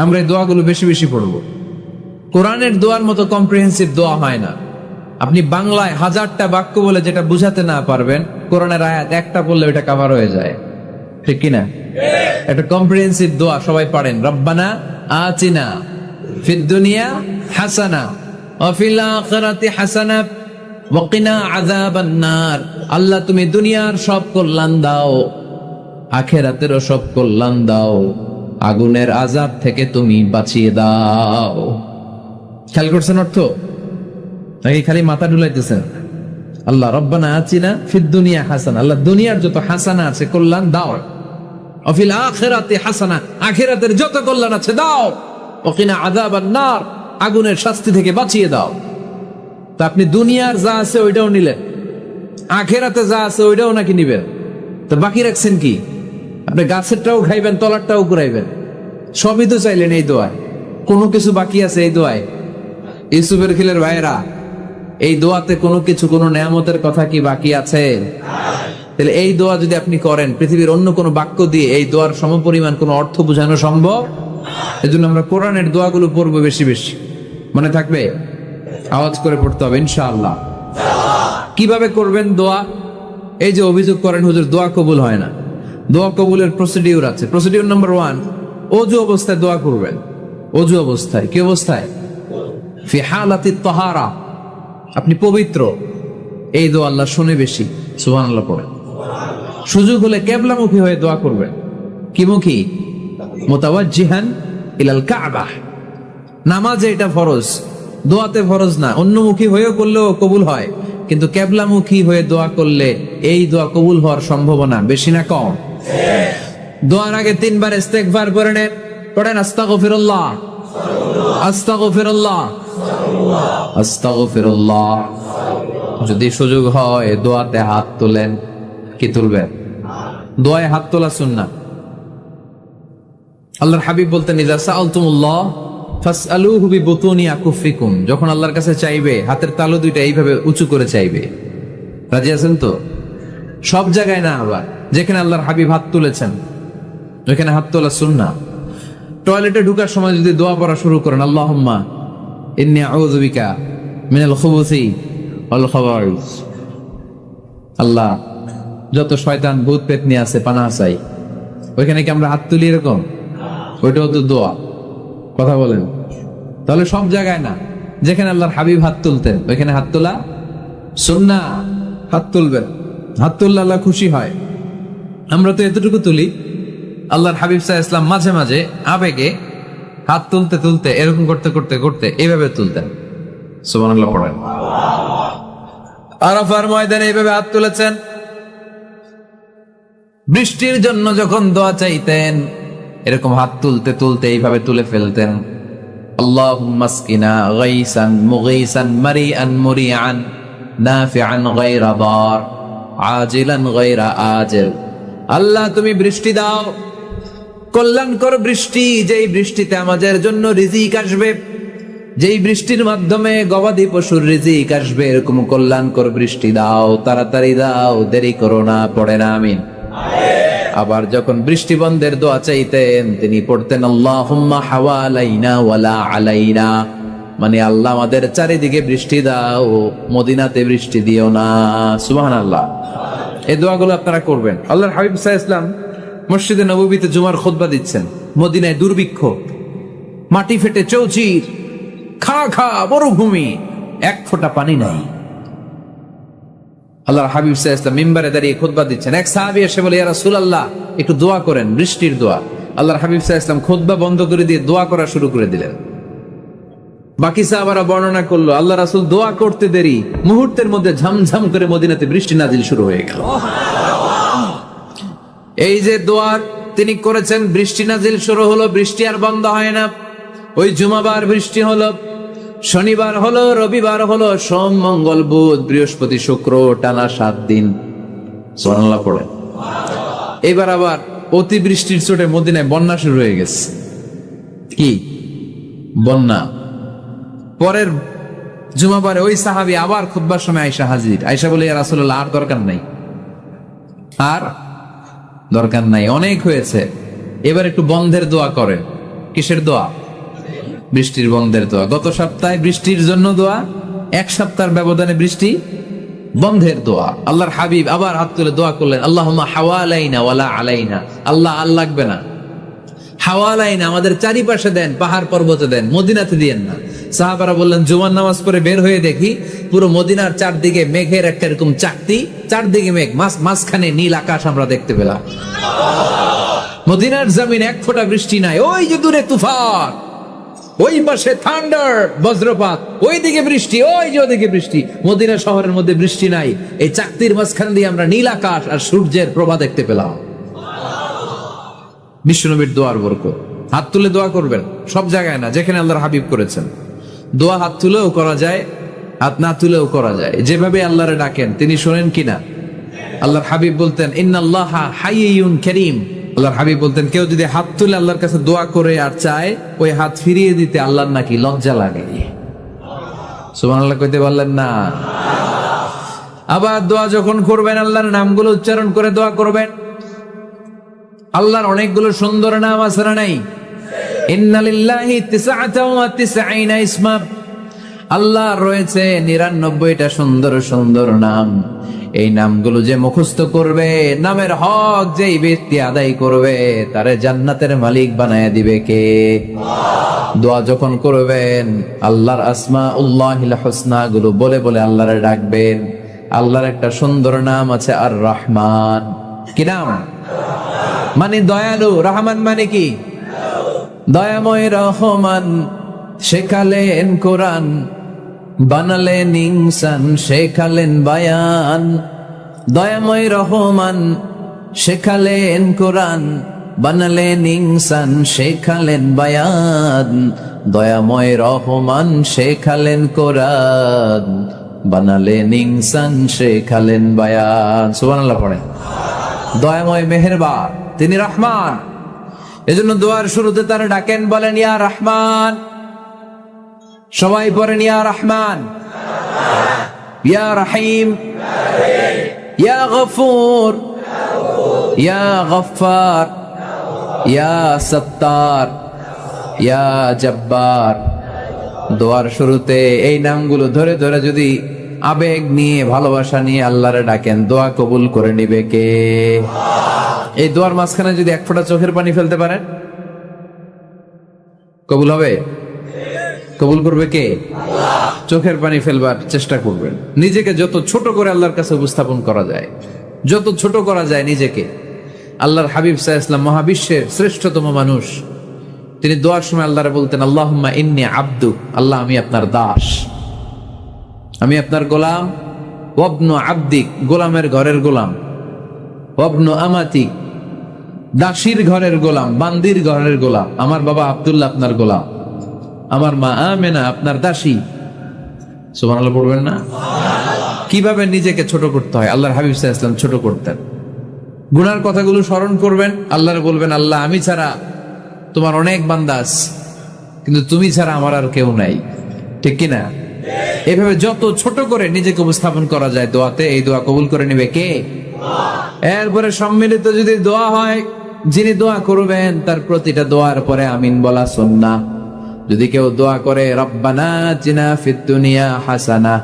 আমরা এই দোয়াগুলো বেশি বেশি পড়বো। কোরআনের দোয়ার মতো কম্প্রিহেন্সিভ দোয়া হয় না। আপনি বাংলায় 1000টা বাক্য বলে যেটা বুঝাতে না পারবেন, কোরআনের আয়াত একটা পড়লে ওটা কভার হয়ে যায়, ঠিক কিনা? একটা কম্প্রিহেন্সিভ দোয়া সবাই পড়েন, রব্বানা আতিনা ফিদ দুনিয়া হাসানা ওয়া ফিল আখিরাতি হাসানা ওয়া কিনা আযাবান নার। আল্লাহ তুমি দুনিয়ার সব কল্যাণ দাও, আখিরাতেরও সব কল্যাণ দাও, আগুনের আযাব থেকে তুমি বাঁচিয়ে দাও। খেয়াল করছেন অর্থ নাকি খালি মাথা ডুলাইতেছেন? আল্লাহ রব্বানা আতিনা ফিদ দুনিয়া হাসানা, আল্লাহ দুনিয়ার যত হাসানা আছে কল্যাণ দাও, ওয়া ফিল আখিরাতি হাসানা, আখিরাতের যত কল্যাণ আছে দাও, ওয়া কিনা আযাবান নার, আগুনের শাস্তি থেকে বাঁচিয়ে দাও। তা আপনি দুনিয়ার যা আছে ওইটাও নিলেন, আখিরাতে যা আছে ওইটাও নাকি নিবেন, তো বাকি রাখছেন কি? আপনি গাছেরটাও খাইবেন, তলারটাও কুড়াইবেন, সবই তো চাইলেন এই দোয়ায়, কোনো কিছু বাকি আছে এই দোয়ায়? ইউসুফের খিলের ভাইয়েরা, এই দোয়াতে কোনো কিছু, কোনো নেয়ামতের কথা কি বাকি আছে? তাহলে এই দোয়া যদি আপনি করেন, পৃথিবীর অন্য কোনো বাক্য দিয়ে এই দোয়ার সমপরিমাণ কোনো অর্থ বোঝানো সম্ভব? এজন্য আমরা কোরআনের দোয়াগুলো পড়বো বেশি বেশি। মনে থাকবে? আওয়াজ করে পড়তে হবে ইনশাআল্লাহ। কিভাবে করবেন দোয়া? এই যে অভিযোগ করেন হুজুর দোয়া কবুল হয় না, দোয়া কবুলের প্রসিডিউর আছে। প্রসিডিউর নাম্বার 1, ওযু অবস্থায় দোয়া করবেন। ওযু অবস্থায়, কি অবস্থায়? ফি হালাতি তাহারা, আপনি পবিত্র, এই দোয়া আল্লাহ শুনে বেশি, সুবহানাল্লাহ পড়েন। সুযোগ হলে কিবলামুখী হয়ে দোয়া করবেন। কি মুখী? মুতাওয়াজ্জিহান ইলাল কাবা। নামাজে এটা ফরজ, দোয়াতে ফরজ না। অন্যমুখী হয়েও করলেও কবুল হয়, কিন্তু কিবলামুখী হয়ে দোয়া করলে এই দোয়া কবুল হওয়ার সম্ভাবনা বেশি না কম? দোয়ার আগে 3 বার ইস্তেগফার করে নেন, পড়েন আস্তাগফিরুল্লাহ আস্তাগফিরুল্লাহ আস্তাগফিরুল্লাহ। যদি সুযোগ হয় দোয়াতে হাত তোলেন। কি তুলবেন? দোয়ায় হাত তোলা সুন্নাহ। আল্লাহর হাবিব বলতেন, ইযা সাআলতুমুল্লাহ ফাসআলুহু বিবুতুনি আকুফিকুম, যখন আল্লাহর কাছে চাইবে হাতের তালু দুইটা এইভাবে উঁচু করে চাইবে। রাজি আছেন তো? সব জায়গায় না, আবার যেখানে আল্লাহর হাবিব হাত তুলেছেন ওইখানে হাত তোলা সুন্নাহ। টয়লেটে ঢোকার সময় যদি দোয়া পড়া শুরু করেন, আল্লাহুম্মা ইন্নী আউযু বিকা মিনাল খুবুসি ওয়াল খাবাইস, আল্লাহ যত শয়তান ভূত পেতনি আছে পানাহ চাই, ওইখানে কি আমরা হাত তুলি এরকম? ওইটাও তো দোয়া। কথা বলেন? তাহলে সব জায়গায় না, যেখানে আল্লাহর হাবিব হাত তুলতেন ওইখানে হাত তোলা সুন্নাহ। হাত তুলবেন, হাত তুললে আল্লাহ খুশি হয়। আমরা তো এতটুকু তুলি, আল্লাহর হাবিব সাল্লাল্লাহু আলাইহি ওয়াসাল্লাম মাঝে মাঝে আবেগে হাত তুলতে তুলতে এরকম করতে করতে করতে এইভাবে তুলতেন। সুবহানাল্লাহ পড়েন। আরাফার ময়দানে এইভাবে হাত তুলেছেন। বৃষ্টির জন্য যখন দোয়া চাইতেন এরকম হাত তুলতে তুলতে এইভাবে তুলে ফেলতেন। আল্লাহুম্মা আসকিনা গাইসান মুগীসান মারিআন মুরিআন নাফিআন গায়রা দার আজিলান গায়রা আজিল। আল্লাহ তুমি বৃষ্টি দাও, কল্যাণকর বৃষ্টি, যেই বৃষ্টিতে আমাদের জন্য রিজিক আসবে, যেই বৃষ্টির মাধ্যমে গবাদি পশুর রিজিক আসবে, এরকম কল্যাণকর বৃষ্টি দাও, তাড়াতাড়ি দাও, দেরি করো না। পড়েন আমিন। আবার যখন বৃষ্টি বন্ধের দোয়া চাইতেন তিনি পড়তেন আল্লাহুম্মা হাওয়ালাইনা ওয়ালা আলাইনা, মানে আল্লাহ আমাদের চারিদিকে বৃষ্টি দাও, মদিনাতে বৃষ্টি দিও না। সুবহানাল্লাহ। এই দোয়াগুলো আপনারা করবেন। আল্লাহর হাবিব সাল্লাল্লাহু আলাইহি ওয়াসাল্লাম মসজিদে নববীতে জুমার খুতবা দিচ্ছেন। মদিনায় দুর্ভিক্ষ, মাটি ফেটে চৌচির, খা খা মরুভূমি, এক ফোঁটা পানি নাই। আল্লাহর হাবিব সাল্লাল্লাহু আলাইহি ওয়াসাল্লাম মিম্বারে দাঁড়িয়ে খুতবা দিচ্ছেন। এক সাহাবী এসে বলে, ইয়া রাসূলুল্লাহ একটু দোয়া করেন, বৃষ্টির দোয়া। আল্লাহর হাবিব সাল্লাল্লাহু আলাইহি ওয়াসাল্লাম খুতবা বন্ধ করে দিয়ে দোয়া করা শুরু করে দিলেন। বাকি সাহাবারা বর্ণনা করলো আল্লাহ রাসূল দোয়া করতে দেরি মুহূর্তের মধ্যে ঝমঝম করে মদিনাতে বৃষ্টি নাজিল শুরু হয়ে গেল। এই যে দোয়ার তিনি করেছেন, বৃষ্টি নাজিল শুরু হলো, বৃষ্টি আর বন্ধ হয় না। ওই জুমাবার বৃষ্টি হলো, শনিবার হলো, রবিবার হলো, সোম মঙ্গল বুধ বৃহস্পতি শুক্র, টানা 7 দিন। সুবহানাল্লাহ পড়ে। এবার আবার অতিবৃষ্টির চোটে মদিনায় বন্যা শুরু হয়ে গেছে। কি বন্যা? পরের জুমাবারে ওই সাহাবী আবার খুতবার সময় আয়েশা হাজির। আয়েশা বলে, ইয়া রাসূলুল্লাহ, আর দরকার নাই, আর দরকার নাই, অনেক হয়েছে, এবার একটু বন্ধের দোয়া করেন। কিসের দোয়া? বৃষ্টির বন্ধের দোয়া। গত সপ্তাহে বৃষ্টির জন্য দোয়া, 1 সপ্তাহের ব্যবধানে বৃষ্টি বন্ধের দোয়া। আল্লাহর হাবিব আবার হাত তুলে দোয়া করলেন, আল্লাহুম্মা হাওয়ালাইনা ওয়ালা আলাইনা। আল্লাহ আর লাগবে না, হাওয়ালাইনা, আমাদের চারিপাশে দেন, পাহাড় পর্বতে দেন, মদিনাতে দিয়েন না। সাহাবারা বললেন, জুমার নামাজ পড়ে বের হয়ে দেখি পুরো মদিনার চারদিকে মেঘের একটা এরকম চাকতি, চারদিকে মেঘ, মাঝখানে নীল আকাশ আমরা দেখতে পেলাম। মদিনার জমিন 1 ফোঁটা বৃষ্টি নাই। ওই যে দূরে তুফান, ওই পাশে থান্ডার, বজ্রপাত, ওইদিকে বৃষ্টি, ওই যে ওদিকে বৃষ্টি। মদিনা শহরের মধ্যে বৃষ্টি নাই, এই চাকতির মাঝখান দিয়ে আমরা নীল আকাশ আর সূর্যের প্রভা দেখতে পেলাম। বিশ্বনবীর দোয়ার বরকত। হাত তুলে দোয়া করবেন, সব জায়গায় না, যেখানে আল্লাহর হাবিব করেছেন। দোয়া হাত তুলেও করা যায়, হাত না তুলেও করা যায়, যেভাবে আল্লাহরে ডাকেন তিনি শোনেন কিনা। আল্লাহর হাবিব বলতেন, ইন্নাল্লাহা হাইয়ুন কারীম। আল্লাহর হাবিব বলতেন, কেউ যদি হাত তুলে আল্লাহর কাছে দোয়া করে আর চায়, ওই হাত ফিরিয়ে দিতে আল্লাহর নাকি লজ্জা লাগে। সুবহানাল্লাহ কইতে পারলেন না? আবার দোয়া যখন করবেন, আল্লাহর নামগুলো উচ্চারণ করে দোয়া করবেন। আল্লাহর অনেকগুলো সুন্দর নাম আছে না নাই? ইন্না লিল্লাহি 99 ইসমা। আল্লাহ রয়েছে 99টা সুন্দর সুন্দর নাম। এই নামগুলো যে মুখস্থ করবে, নামের হক যেই ব্যক্তি আদায় করবে, তারে জান্নাতের মালিক বানায় দিবে কে? দোয়া যখন করবেন, আল্লাহর আসমাউল্লাহিল হুসনা গুলো বলে বলে আল্লাহরে ডাকবেন। আল্লাহর একটা সুন্দর নাম আছে আর রহমান। কি নাম? মানে দয়ালু। রহমান মানে কি? দয়াময়। রহমান শেখালেন কোরআন, বানালেন ইনসান, শেখালেন বায়ান। দয়াময় রহমান শেখালেন কোরআন, বানালেন ইনসান, শেখালেন বায়ান। দয়াময় রহমান শেখালেন কোরআন, বানালেন ইনসান, শেখালেন বায়ান। সুবহানাল্লাহ পড়ে। দয়াময় মেহেরবান, তিনি রহমান। এজন্য দোয়ার শুরুতে তারা ডাকেন, বলেন ইয়া রহমান। সবাই পড়েন ইয়া রহমান, ইয়া রহিম, ইয়া গফুর, ইয়া গফফার, ইয়া সত্তার, ইয়া জব্বার। দোয়ার শুরুতে এই নামগুলো ধরে ধরে যদি আবেগ নিয়ে, ভালোবাসা নিয়ে আল্লাহরে ডাকেন, দোয়া কবুল করে নিবে কে? এই দোয়ার মাঝখানে যদি 1 ফোঁটা চোখের পানি ফেলতে পারেন, কবুল হবে? কবুল করবে কে? চোখের পানি ফেলবার চেষ্টা করবেন। নিজেকে যত ছোট করে আল্লাহর কাছে উপস্থাপন করা যায়, যত ছোট করা যায় নিজেকে। আল্লাহর হাবিব সাল্লাল্লাহু আলাইহি ওয়াসাল্লাম মহাবিশ্বের শ্রেষ্ঠতম মানুষ, তিনি দোয়ার সময় আল্লাহরে বলতেন, আল্লাহুম্মা ইন্নী আবদু, আল্লাহ আমি আপনার দাস, আমি আপনার গোলাম। ওয়াবনু আবদিক, গোলামের ঘরের গোলাম। ওয়াবনু আমাতি, দাসীর ঘরের গোলাম, বান্দির ঘরের গোলাম। আমার বাবা আব্দুল্লাহ আপনার গোলাম, আমার মা আমেনা আপনার দাসী। সুবহানাল্লাহ পড়বেন না? কিভাবে নিজেকে ছোট করতে হয় আল্লাহর হাবিব সাল্লাল্লাহু আলাইহি ওয়াসাল্লাম ছোট করতেন। গুনার কথাগুলো স্মরণ করবেন, আল্লাহরে বলবেন, আল্লাহ আমি ছাড়া তোমার অনেক বান্দা আছে, কিন্তু তুমি ছাড়া আমার আর কেউ নাই। ঠিক কিনা? এভাবে যত ছোট করে নিজেকে উপস্থাপন করা যায় দোয়াতে, এই দোয়া কবুল করে নেবে কে? এরপরে সম্মিলিত যদি দোয়া হয়, যিনি দোয়া করবেন তার প্রতিটা দোয়ার পরে আমিন বলা সুন্নাহ। যদি কেউ দোয়া করে রব্বানা আতিনা ফিদ দুনিয়া হাসানাহ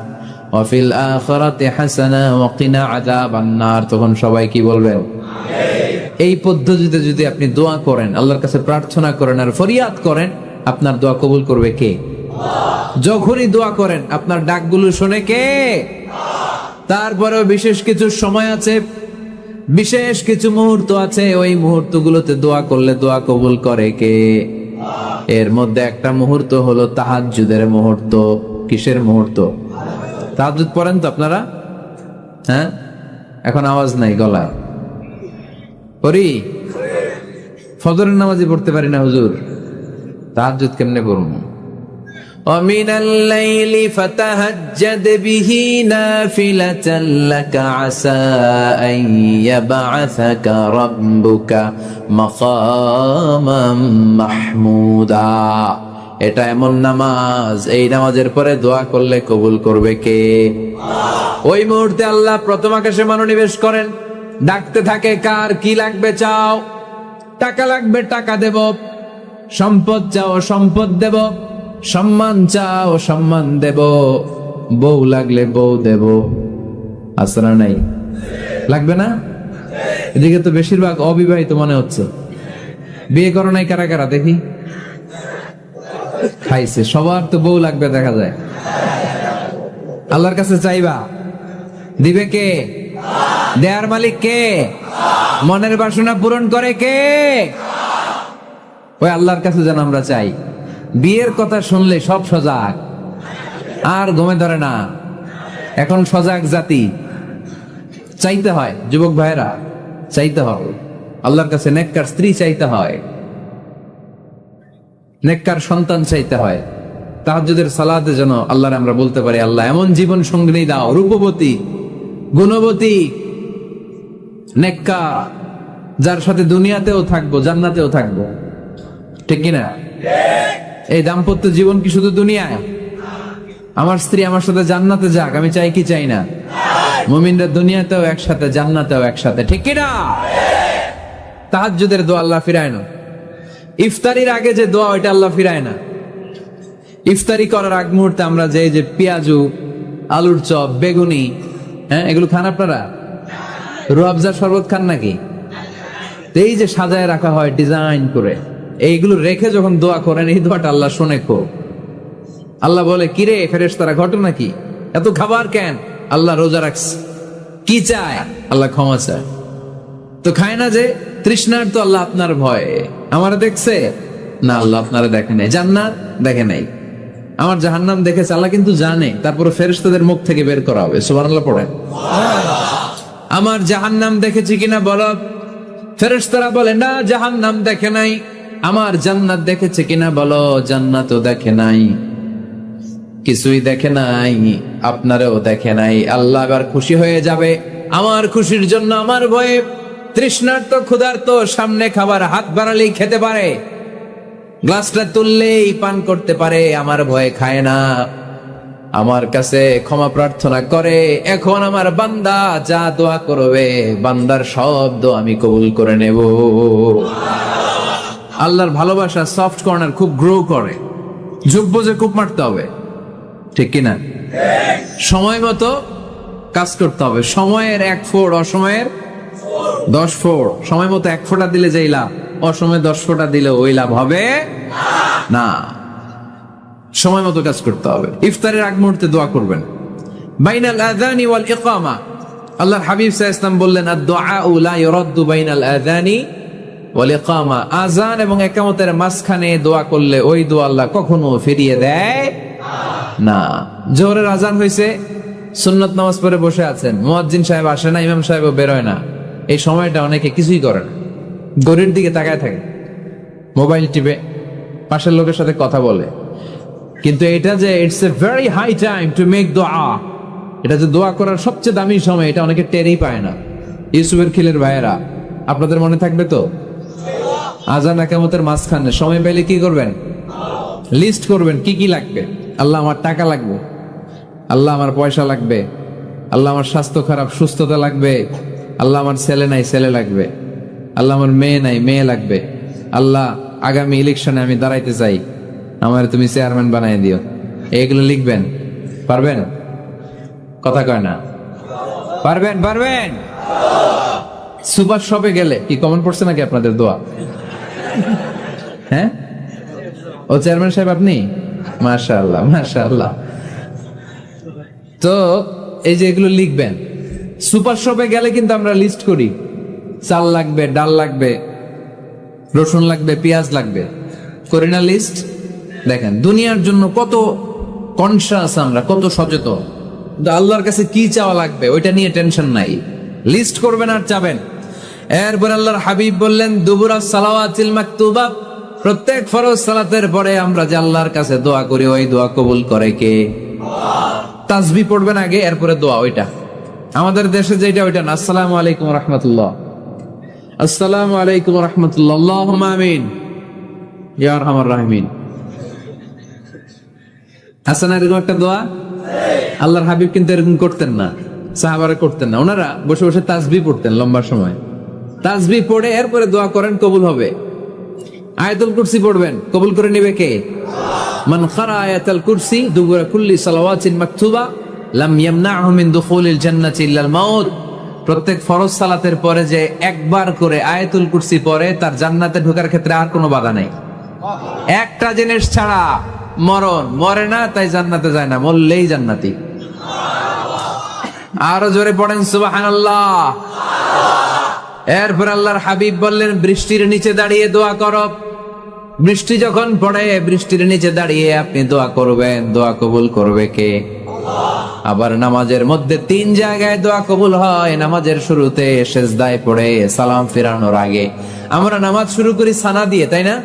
ওয়া ফিল আখিরাতি হাসানাহ ওয়া কিনা আযাবান নার, তখন সবাই কি বলবেন? আমিন। এই পদ্ধতিতে যদি আপনি দোয়া করেন, আল্লাহর কাছে প্রার্থনা করেন আর ফরিয়াদ করেন, আপনার দোয়া কবুল করবে কে? যখনই দোয়া করেন আপনার ডাকগুলো শোনে কে? তারপরেও বিশেষ কিছু সময় আছে, বিশেষ কিছু মুহূর্ত আছে, ওই মুহূর্তগুলোতে দোয়া করলে দোয়া কবুল করে কে? এর মধ্যে একটা মুহূর্ত হলো তাহাজ্জুদের মুহূর্ত। কিসের মুহূর্ত? তাহাজ্জুদ পড়েন তো আপনারা? হ্যাঁ, এখন আওয়াজ নাই গলায়। পড়ি? ফজরের নামাজই পড়তে পারি না হুজুর, তাহাজ্জুদ কেমনে পড়বো? ومن الليل فتهجد به نافلة لك عسى أن يبعثك ربك مقاما محمودا। এটা এমন নামাজ, এই নামাজের পরে দোয়া করলে কবুল করবে কে? ওই মুহূর্তে আল্লাহ প্রথম আকাশে মনোনিবেশ করেন, ডাকতে থাকে, কার কি লাগবে চাও? টাকা লাগবে টাকা দেব, সম্পদ চাও সম্পদ দেব, সম্মান চাও সম্মান দেব, বউ লাগলে বউ দেব। আসরা নাই? লাগবে না? এদিকে তো বেশিরভাগ অবিবাহিত মনে হচ্ছে। বিয়ে করো নাই কারা কারা দেখি? খাইছে। সবার তো বউ লাগবে দেখা যায়। আল্লাহর কাছে চাইবা, দিবে কে? দেয়ার মালিক কে? মনের বাসনা পূরণ করে কে? ওই আল্লাহর কাছে যেন আমরা চাই। বিয়ের কথা শুনলে সব সজাগ, আর ঘুমে ধরে না। এখন সজাগ জাতি, চাইতে হয়। যুবক ভাইরা চাইতে হয় আল্লাহর কাছে, নেককার স্ত্রী চাইতে হয়, নেককার সন্তান চাইতে হয়। তাহাজ্জুদের সালাতে যেন আল্লাহর আমরা বলতে পারি, আল্লাহ এমন জীবন সঙ্গিনী দাও, রূপবতী গুণবতী নেককার, যার সাথে দুনিয়াতেও থাকবো জান্নাতেও থাকবো। ঠিক কিনা? এই দাম্পত্য জীবন কি শুধু দুনিয়ায়? আমার স্ত্রী আমার সাথে জান্নাতে যাক, আমি চাই কি চাই না? মুমিনরা দুনিয়াতেও একসাথে জান্নাতেও একসাথে। ঠিক কিনা? তাহাজ্জুদের দোয়া আল্লাহ ফিরায় না। ইফতারির আগে যে দোয়া, ওইটা আল্লাহ ফিরায় না। ইফতারি করার আগ মুহূর্তে আমরা যে পেঁয়াজু, আলুর চপ, বেগুনি, হ্যাঁ এগুলো খান আপনারা? রুয়াবজার শরবত খান নাকি? এই যে সাজায় রাখা হয় ডিজাইন করে, এইগুলো রেখে যখন দোয়া করেন, এই দোয়াটা আল্লাহ শোনে খুব। আল্লাহ বলে, কিরে ফেরেশতারা ঘটনা কি? এত খাবার কেন? আল্লাহ রোজা রাখছে। কি চায়? আল্লাহ ক্ষমা চায়। তো খায় না যে তৃষ্ণার, তো আল্লাহ আপনার ভয়ে। আমারা দেখছে না, আল্লাহ আপনারা দেখে নাই। জান্নাত দেখে নাই, আমার জাহান্নাম দেখেছে আল্লাহ কিন্তু জানে। তারপরে ফেরেশতাদের মুখ থেকে বের করা হবে। সুবহানাল্লাহ পড়েন। আমার জাহান্নাম দেখেছি কিনা বলো? ফেরেশতারা বলে না, জাহান্নাম দেখে নাই। আমার জান্নাত দেখেছে কিনা বলো? জান্নাতও দেখে নাই, কিছুই দেখে নাই, আপনারও দেখে নাই। আল্লাহ এবার খুশি হয়ে যাবে। আমার খুশির জন্য আমার ভয়ে তৃষ্ণার্ত ক্ষুধার্ত সামনে খাবার হাত বাড়ালেই খেতে পারে, গ্লাসটা তুললেই পান করতে পারে, আমার ভয়ে খায় না, আমার কাছে ক্ষমা প্রার্থনা করে। এখন আমার বান্দা যা দোয়া করবে, বান্দার সব দোয়া আমি কবুল করে নেব। আল্লাহর ভালোবাসা সফট কর্নার খুব গ্রো করে, যোগ বুঝে খুব মারতে হবে। ঠিক কিনা? সময় মতো কাজ করতে হবে। সময়ের 1 ফোঁট, অসময়ের 10 ফোঁট। সময় মতো 1 ফোঁটা দিলে যেই লাভ, অসময়ে 10 ফোঁটা দিলে ওই লাভ হবে না। সময় মতো কাজ করতে হবে। ইফতারের আগ মুহূর্তে দোয়া করবেন। বাইনাল আযানি ওয়াল ইকামা, আল্লাহর হাবিব সাল্লাল্লাহু আলাইহি ওয়াসাল্লাম বললেন, আদ-দুআউ লা ইউরাদ্দু বাইনাল আযানি ওয়াল ইকামা। আযান এবং ইকামতের মাঝখানে দোয়া করলে ওই দোয়া আল্লাহ কখনো ফিরিয়ে দেয় না। জোহরের আযান হয়েছে, সুন্নাত নামাজ পড়ে বসে আছেন, মুয়াজ্জিন সাহেব আসে না, ইমাম সাহেবও বেরোয় না। এই সময়টা অনেকে কিছুই করে না, ঘড়ির দিকে তাকায় থাকে, মোবাইল টিপে, পাশের লোকের সাথে কথা বলে। কিন্তু এটা যে it's a very high time to make দোয়া, এটা যে দোয়া করার সবচেয়ে দামি সময়, এটা অনেকে টেরই পায় না। ইউসুফের খিলের ভাইয়েরা, আপনাদের মনে থাকবে তো? আযান ইকামতের মাঝখানে সময় পেলে কি করবেন? লিস্ট করবেন কি কি লাগবে। আল্লাহ আমার টাকা লাগবে, আল্লাহ আমার পয়সা লাগবে, আল্লাহ আমার স্বাস্থ্য খারাপ সুস্থতা লাগবে, আল্লাহ আমার ছেলে নাই ছেলে লাগবে, আল্লাহ আমার মেয়ে নাই মেয়ে লাগবে, আল্লাহ আগামী ইলেকশনে আমি দাঁড়াইতে চাই, আমার তুমি চেয়ারম্যান বানাই দিও। এইগুলো লিখবেন। পারবেন? কথা কয় না। পারবেন? পারবেন? সুপার শপে গেলে কি কমন পড়ছে নাকি আপনাদের দোয়া? হ্যাঁ, ও চেয়ারম্যান সাহেব আপনি? মাশাআল্লাহ মাশাআল্লাহ। তো এই যে এগুলো লিখবেন। সুপার শপে গেলে কিন্তু আমরা লিস্ট করি, চাল লাগবে, ডাল লাগবে, রসুন লাগবে, পেঁয়াজ লাগবে। করি না লিস্ট? দেখেন দুনিয়ার জন্য কত কনসাস আমরা, কত সচেতন, কিন্তু আল্লাহর কাছে কি চাওয়া লাগবে ওইটা নিয়ে টেনশন নাই। লিস্ট করবেন আর চাবেন। এরপর আল্লাহর হাবিব বললেন দুবুরা সালাওয়াতিল মাকতুবা, প্রত্যেক ফরজ সালাতের পরে আমরা যে আল্লাহর কাছে দোয়া করি ওই দোয়া কবুল করে কে? তাসবিহ পড়বেন আগে, এরপরে দোয়া। ওইটা আমাদের দেশে যেটা ওইটা না। আসসালামু আলাইকুম রাহমাতুল্লাহ, আসসালামু আলাইকুম রাহমাতুল্লাহ, আল্লাহুম্মা আমিন ইয়া আরহামার রাহিমিন। হাসান এরকম একটা দোয়া আল্লাহর হাবিব কিন্তু এরকম করতেন না, সাহাবারা করতেন না। ওনারা বসে বসে তাসবিহ পড়তেন লম্বা সময়। তাসবিহ পড়ে এরপরে দোয়া করেন, কবুল হবে। আয়াতুল কুরসি পড়বেন, কবুল করে নেবে কে? মান ক্বারা আয়াতুল কুরসি দুবুরা কুল্লি সালাওয়াতিন মাকতুবা লাম ইয়ামনাহু মিন দুখুলিল জান্নাতি ইল্লাল মাউত। প্রত্যেক ফরজ সালাতের পরে যে একবার করে আয়াতুল কুরসি পড়ে তার জান্নাতে ঢোকার ক্ষেত্রে আর কোনো বাধা নাই। একটা জিনিস ছাড়া, মরণ। মরে না তাই জান্নাতে যায় না, মরলেই জান্নাতি। আরো জোরে পড়েন সুবহানাল্লাহ। এরপর আল্লাহর হাবিব বললেন বৃষ্টির নিচে দাঁড়িয়ে দোয়া করো। বৃষ্টি যখন পড়ে বৃষ্টির নিচে দাঁড়িয়ে আপনি দোয়া করবেন, দোয়া কবুল করবে কে? আবার নামাজের মধ্যে 3 জায়গায় দোয়া কবুল হয়। নামাজের শুরুতে, সেজদায় পড়ে, সালাম ফিরানোর আগে। আমরা নামাজ শুরু করি সানা দিয়ে, তাই না?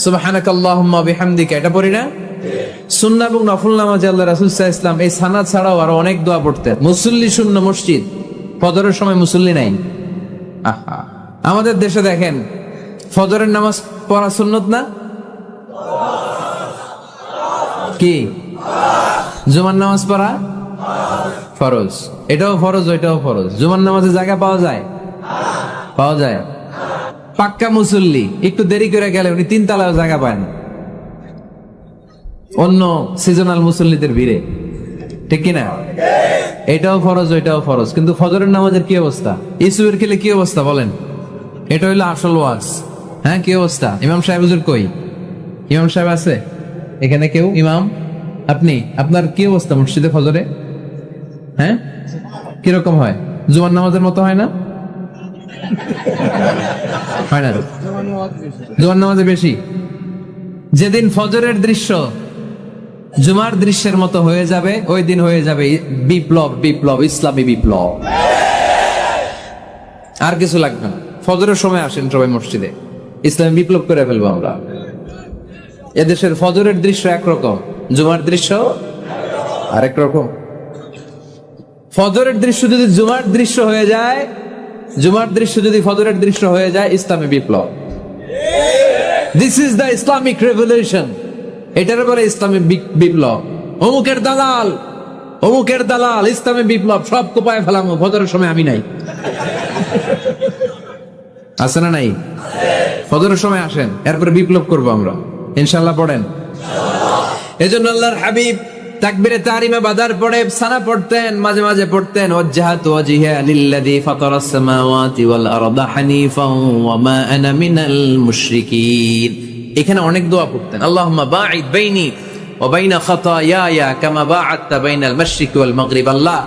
সুবহানাকাল্লাহুম্মা বিহামদিকা, এটা পড়ি না? সুন্নাহ এবং নফল নামাজে আল্লাহ রাসূল সাল্লাল্লাহু আলাইহি ওয়াসাল্লাম এই সানা ছাড়াও আরো অনেক দোয়া পড়তেন। মুসল্লি শূন্য মসজিদ, ফজরের সময় মুসল্লি নাই। আহা, আমাদের দেশে দেখেন ফজরের নামাজ পড়া সুন্নত না? কি? জুমার নামাজ পড়া ফরজ। এটাও ফরজ, ওইটাও ফরজ। জুমার নামাজে জায়গা পাওয়া যায়? পাওয়া যায়। পাক্কা মুসল্লি একটু দেরি করে গেলে উনি 3 তলায় জায়গা পায় না, অন্য সিজনাল মুসল্লিদের ভিড়ে, ঠিক কিনা? এটাও ফরজ, ওইটাও ফরজ। কিন্তু ফজরের নামাজের কি অবস্থা? ইসুবের খেলে কি অবস্থা বলেন? এটা হইলো আসল ওয়াজ। হ্যাঁ, কি অবস্থা? ইমাম সাহেব হুজুর কই? ইমাম সাহেব আছে এখানে? কেউ? ইমাম আপনি, আপনার কি অবস্থা মসজিদে ফজরে? হ্যাঁ, কিরকম হয়? জুমার নামাজের মতো হয় না? হয় না? জুমার নামাজে বেশি। যেদিন ফজরের দৃশ্য জুমার দৃশ্যের মতো হয়ে যাবে ওই দিন হয়ে যাবে বিপ্লব, বিপ্লব, ইসলামী বিপ্লব। আর কিছু লাগবে না। ফজরের সময় আসেন সবাই মসজিদে, ইসলামী বিপ্লব করে ফেলবো আমরা। এদেশের ফজরের দৃশ্য একরকম, জুমার দৃশ্য আরেক রকম। ফজরের দৃশ্য যদি জুমার দৃশ্য হয়ে যায়, জুমার দৃশ্য যদি ফজরের দৃশ্য হয়ে যায়, ইসলামী বিপ্লব। This is the Islamic revolution. এটার বলে ইসলামী বিপ্লব। অমুকের দালাল, অমুকের দালাল, ইসলামী বিপ্লব সব কোপায় ফেলাম। ফজরের সময় আমি নাই, আছে না নাই? ফজরের সময় আসেন, এরপরে বিপ্লব করবো আমরা ইনশাআল্লাহ। পড়েন। এজন্য আল্লাহর হাবিব তাকবীরে তাহরিমে বাদার পড়ে সানা পড়তেন, মাঝে মাঝে পড়তেন ওয়াজহাতু ওয়াজহিয়া লিল্লাযী ফাতারাস সামাওয়াতি ওয়াল আরদা হানিফান ওয়া মা আনা মিনাল মুশরিকিন। এখানে অনেক দোয়া পড়তেন। আল্লাহুম্মা বাঈদ বাইনি ওয়া বাইনা খাতায়ায়া কামা বাআদতা বাইনাল মাশরিকি ওয়াল মাগরিব। আল্লাহ,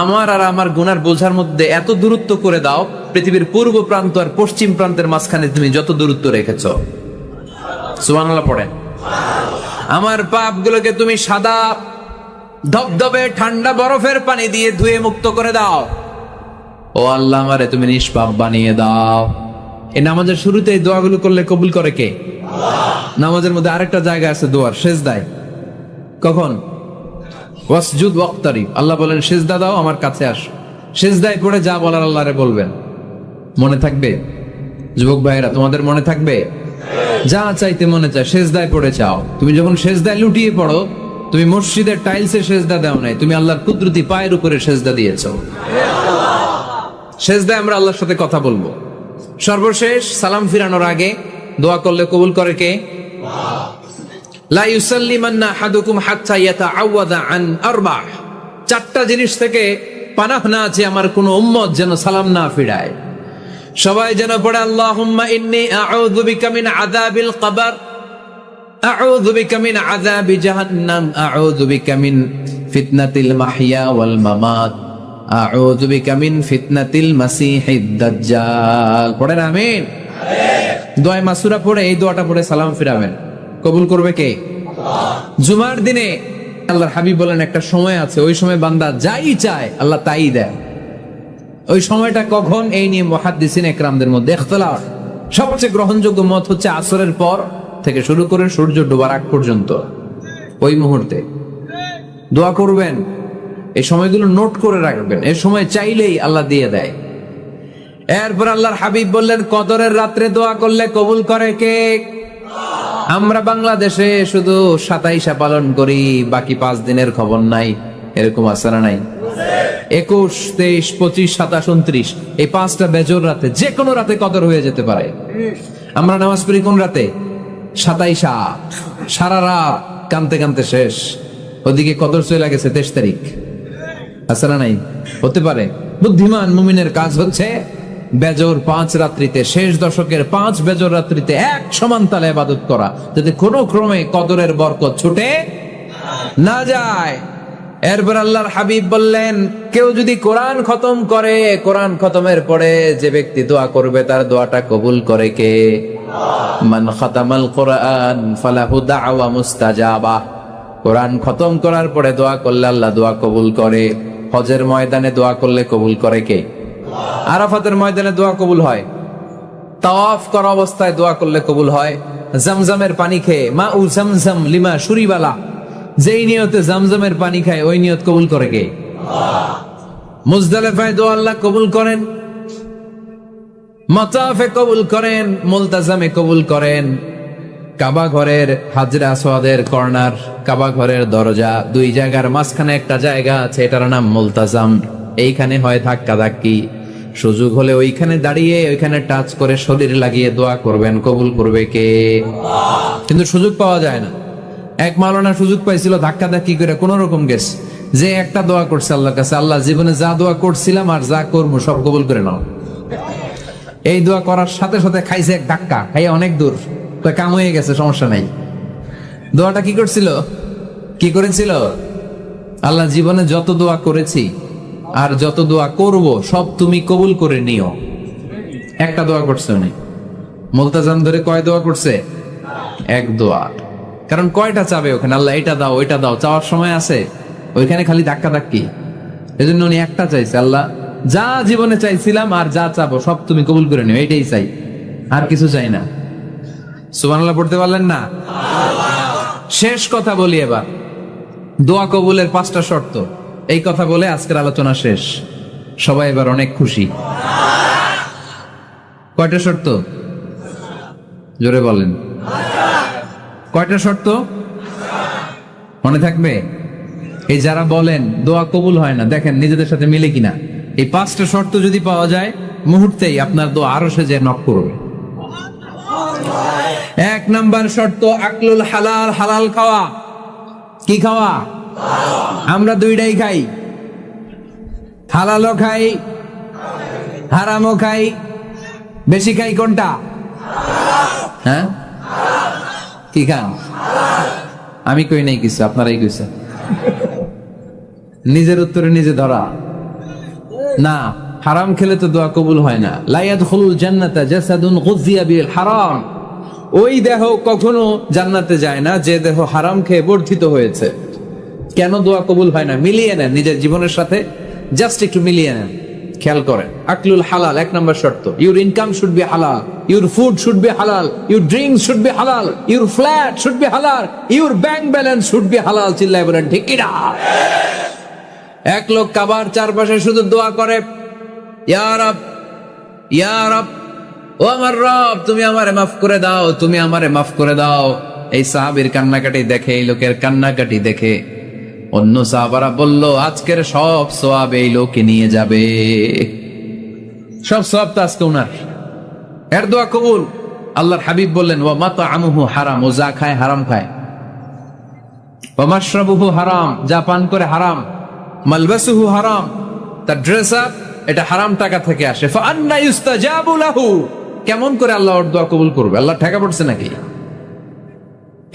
আমার আর আমার গুনার বোঝার মধ্যে এত দূরত্ব করে দাও, পৃথিবীর পূর্ব প্রান্ত আর পশ্চিম প্রান্তের মাঝখানে তুমি যত দূরত্ব রেখেছো। সুবহানাল্লাহ পড়েন। আমার পাপগুলোকে তুমি সাদা ধবধবে ঠান্ডা বরফের পানি দিয়ে ধুয়ে মুক্ত করে দাও। ও আল্লাহ, আমারে তুমি নিষ্পাপ বানিয়ে দাও। এই নামাজের শুরুতে এই দোয়াগুলো করলে কবুল করে কে? নামাজের মধ্যে আরেকটা জায়গা আছে দোয়ার, সেজদায়। কখন? ওয়াসজুদ ওয়াক্তারিব। আল্লাহ বলেন সেজদা দাও, আমার কাছে আসো। সেজদায় পড়ে যা বলার আল্লাহরে বলবেন। মনে থাকবে? যুবক ভাইরা, তোমাদের মনে থাকবে? যা চাইতে মনে চায় সেজদায় পড়ে চাও। তুমি যখন সেজদায় লুটিয়ে পড়ো, তুমি মসজিদের টাইলসে সেজদা দাও নাই, তুমি আল্লাহর কুদরতি পায়ের উপরে সেজদা দিয়েছো। সেজদায় আমরা আল্লাহর সাথে কথা বলবো। সর্বশেষ সালাম ফিরানোর আগে দোয়া করলে কবুল করে কে? লা ইউসাল্লিমান্না আহাদুকুম হাত্তা ইয়াতাআওয়াযা আন আরবা'। 4টা জিনিস থেকে পানাহ না আছে আমার কোন উম্মত যেন সালাম না ফিরায়। সবাই যেন পড়ে আল্লাহুম্মা ইন্নী আউযু বিকা মিন আযাবিল কবর, আউযু বিকা মিন আযাবি জাহান্নাম, আউযু বিকা মিন ফিতনাতিল মাহইয়া ওয়াল মামাত, আউযু বিকা মিন ফিতনাতিল মাসিহিদ দাজ্জাল। পড়েন আমিন। দোয়া মাসুরা পড়ে এই দোয়াটা পড়ে সালাম ফিরাবেন। কবুল করবে কে? জুমার দিনে আল্লাহর হাবিব বলেন একটা সময় আছে, ওই সময় বান্দা যাই চায় আল্লাহ তাই দেয়। ওই সময়টা কখন? এই নিয়ে মুহাদ্দিসিন ইকরামদের মধ্যে ইখতিলাফ। সবচেয়ে গ্রহণযোগ্য মত হচ্ছে আসরের পর থেকে শুরু করে সূর্য ডোবার আগ পর্যন্ত ওই মুহূর্তে দোয়া করবেন। এই সময়গুলো নোট করে রাখবেন, এই সময় চাইলেই আল্লাহ দিয়ে দেয়। এরপর আল্লাহর হাবিব বললেন কদরের রাত্রে দোয়া করলে কবুল করে কে? আমরা বাংলাদেশে শুধু 27 পালন করি, বাকি 5 দিনের খবর নাই। এরকম আছে না নাই? 21, 23, 25, 27, 29 এই 5টা বেজোর রাতে, যে কোনো রাতে কদর হয়ে যেতে পারে। আমরা নামাজ পড়ি কোন রাতে? 27। সারা রাত কানতে কানতে শেষ, ওদিকে কদর চলে গেছে 23 তারিখ। আছে না নাই? হতে পারে। বুদ্ধিমান মুমিনের কাজ হচ্ছে বেজর 5 রাত্রিতে, শেষ দশকের 5 বেজর রাত্রিতে এক সমান তালে ইবাদত করা, যাতে কোনো ক্রমে কদরের বরকত ছুটে না যায়। এরপর আল্লাহর হাবিব বললেন কেউ যদি কোরআন খতম করে, কোরআন খতমের পরে যে ব্যক্তি দোয়া করবে তার দোয়াটা কবুল করে কে? মান খাতামাল কোরআন ফালাহু দাওয়া মুস্তাজাবা। কোরআন খতম করার পরে দোয়া করলে আল্লাহ দোয়া কবুল করে। হজের ময়দানে দোয়া করলে কবুল করে কে? আরাফাতের ময়দানে দোয়া কবুল হয়। তাওয়াফ করা অবস্থায় দোয়া করলে কবুল হয়। জামজামের পানি খেয়ে, মা উ জামজাম লিমা শুরিবালা, যেই নিয়তে জামজামের পানি খায় ওই নিয়ত কবুল করে কে? মুজদালিফায় দোয়া আল্লাহ কবুল করেন, মাতাফে কবুল করেন, মুলতাজামে কবুল করেন। কাবা ঘরের হাজরে আসওয়াদের কর্নার, কাবা ঘরের দরজা, 2 জায়গার মাঝখানে একটা জায়গা আছে, এটার নাম মুলতাজাম। এইখানে হয় ধাক্কা ধাক্কি, সুযোগ হলে ওইখানে দাঁড়িয়ে ওইখানে টাচ করে শরীর লাগিয়ে দোয়া করবেন, কবুল করবে কে? কিন্তু সুযোগ পাওয়া যায় না। এক মাওলানা সুযোগ পাইছিল, ধাক্কা ধাক্কি করে কোন রকম গেছে, যে একটা দোয়া করছে আল্লাহর কাছে, আল্লাহ জীবনে যা দোয়া করছিলাম আর যা করবো সব কবুল করে নাও। এই দোয়া করার সাথে সাথে খাইছে এক ধাক্কা, খাইয়ে অনেক দূর, তো কাম হয়ে গেছে, সমস্যা নাই। দোয়াটা কি করছিল? কি করেছিল? আল্লাহ জীবনে যত দোয়া করেছি আর যত দোয়া করব সব তুমি কবুল করে নিও। একটা দোয়া করছে উনি। মুলতাজাম ধরে কয় দোয়া করছে? এক দোয়া। কারণ কয়টা চাবে ওখানে? আল্লাহ এটা দাও ওইটা দাও, চাওয়ার সময় আছে? ওইখানে খালি ধাক্কা ধাক্কি। এই জন্য উনি একটা চাইছে, আল্লাহ যা জীবনে চাইছিলাম আর যা চাবো সব তুমি কবুল করে নিও, এইটাই চাই, আর কিছু চাই না। সুবহানাল্লাহ পড়তে পারলেন না? শেষ কথা বলি এবার, দোয়া কবুলের 5টা শর্ত। এই কথা বলে আজকের আলোচনা শেষ। সবাই এবার অনেক খুশি। কয়টা শর্ত? জোরে বলেন। কয়টা শর্ত মনে থাকবে? এই যারা বলেন দোয়া কবুল হয় না, দেখেন নিজেদের সাথে মিলে কিনা। এই 5টা শর্ত যদি পাওয়া যায়, মুহূর্তেই আপনার দোয়া আরো সে যে নক করবে। 1 নাম্বার শর্ত আকলুল হালাল, হালাল খাওয়া। কি খাওয়া? আমরা 2টাই খাই, হালালও খাই হারামও খাই। বেশি খাই কোনটা? হ্যাঁ, কি খান? আমি কই নাই কিছু, আপনারাই কইছেন। নিজের উত্তরে নিজে ধরা না। হারাম খেলে তো দোয়া কবুল হয় না। লা ইয়াদখুলুল জান্নাতা জাসাদুন গুযিয়া বিল হারাম। ওই দেহ কখনো জান্নাতে যায় না যে দেহ হারাম খেয়ে বর্ধিত হয়েছে। কেন দোয়া কবুল হয় না? মিলিয়ে নেন নিজের জীবনের সাথে, জাস্ট একটু মিলিয়ে নেন, খেয়াল করেন। আকলুল হালাল 1 নম্বর শর্ত। ইউর ইনকাম শুড বি হালাল, ইউর ফুড শুড বি হালাল, ইউর ড্রিঙ্কস শুড বি হালাল, ইউর ফ্ল্যাট শুড বি হালাল, your bank balance should be হালাল। চিল্লায় বলেন ঠিক কি না? এক লোক কাবার চারপাশে শুধু দোয়া করে, ইয়া রব, ইয়া রব, ও আমার রব তুমি আমারে মাফ করে দাও, তুমি আমারে মাফ করে দাও। এই সাহাবীর কান্নাকাটি দেখে, এই লোকের কান্নাকাটি দেখে অন্য সাহাবারা বলল, আজকের সব সওয়াব এই লোকে নিয়ে যাবে। সব সওয়াব তো আজকে উনার। এর দোয়া কবুল। আল্লাহর হাবিব বললেন, ওয়া মাতআমুহু হারাম, ও যা খায় হারাম খায়। ওয়া মাশরাবুহু হারাম, যা পান করে হারাম। মালবাসুহু হারাম, তার ড্রেস আপ এটা হারাম টাকা থেকে আসে। ফাআন্না ইউস্তাজাবু লাহু, কেমন করে আল্লাহ ওর দোয়া কবুল করবে? আল্লাহ ঠেকা পড়ছে নাকি?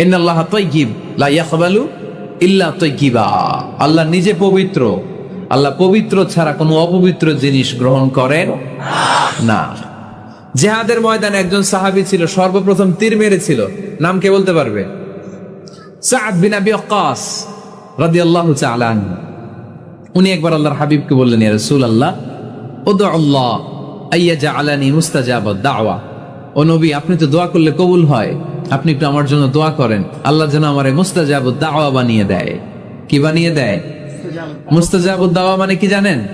ইন্নাল্লাহা তাইয়্যিব লা ইয়াকবালু ইল্লা তাইয়্যিবা। আল্লাহ নিজে পবিত্র, আল্লাহ পবিত্র ছাড়া কোনো অপবিত্র জিনিস গ্রহণ করেন না। জিহাদের ময়দানে একজন সাহাবী ছিল, সর্বপ্রথম তীর মেরেছিল। নাম কে বলতে পারবে? সাদ বিন আবি ওয়াক্কাস রাদিয়াল্লাহু তাআলা আনহু। উনি একবার আল্লাহর হাবিবকে বললেন, ইয়া রাসূলুল্লাহ, উদউ আল্লাহ আইয়াজআলানি মুস্তাজাবাদ দাওয়া। ও নবী, আপনি তো দোয়া করলে কবুল হয়, আপনি একটু আমার জন্য দোয়া করেন, আল্লাহ যেন আমারে মুস্তাজাবুদ দাওয়া বানিয়ে দেয়। কি বানিয়ে দেয়? মুস্তাজাবুদ দাওয়া মানে কি জানেন?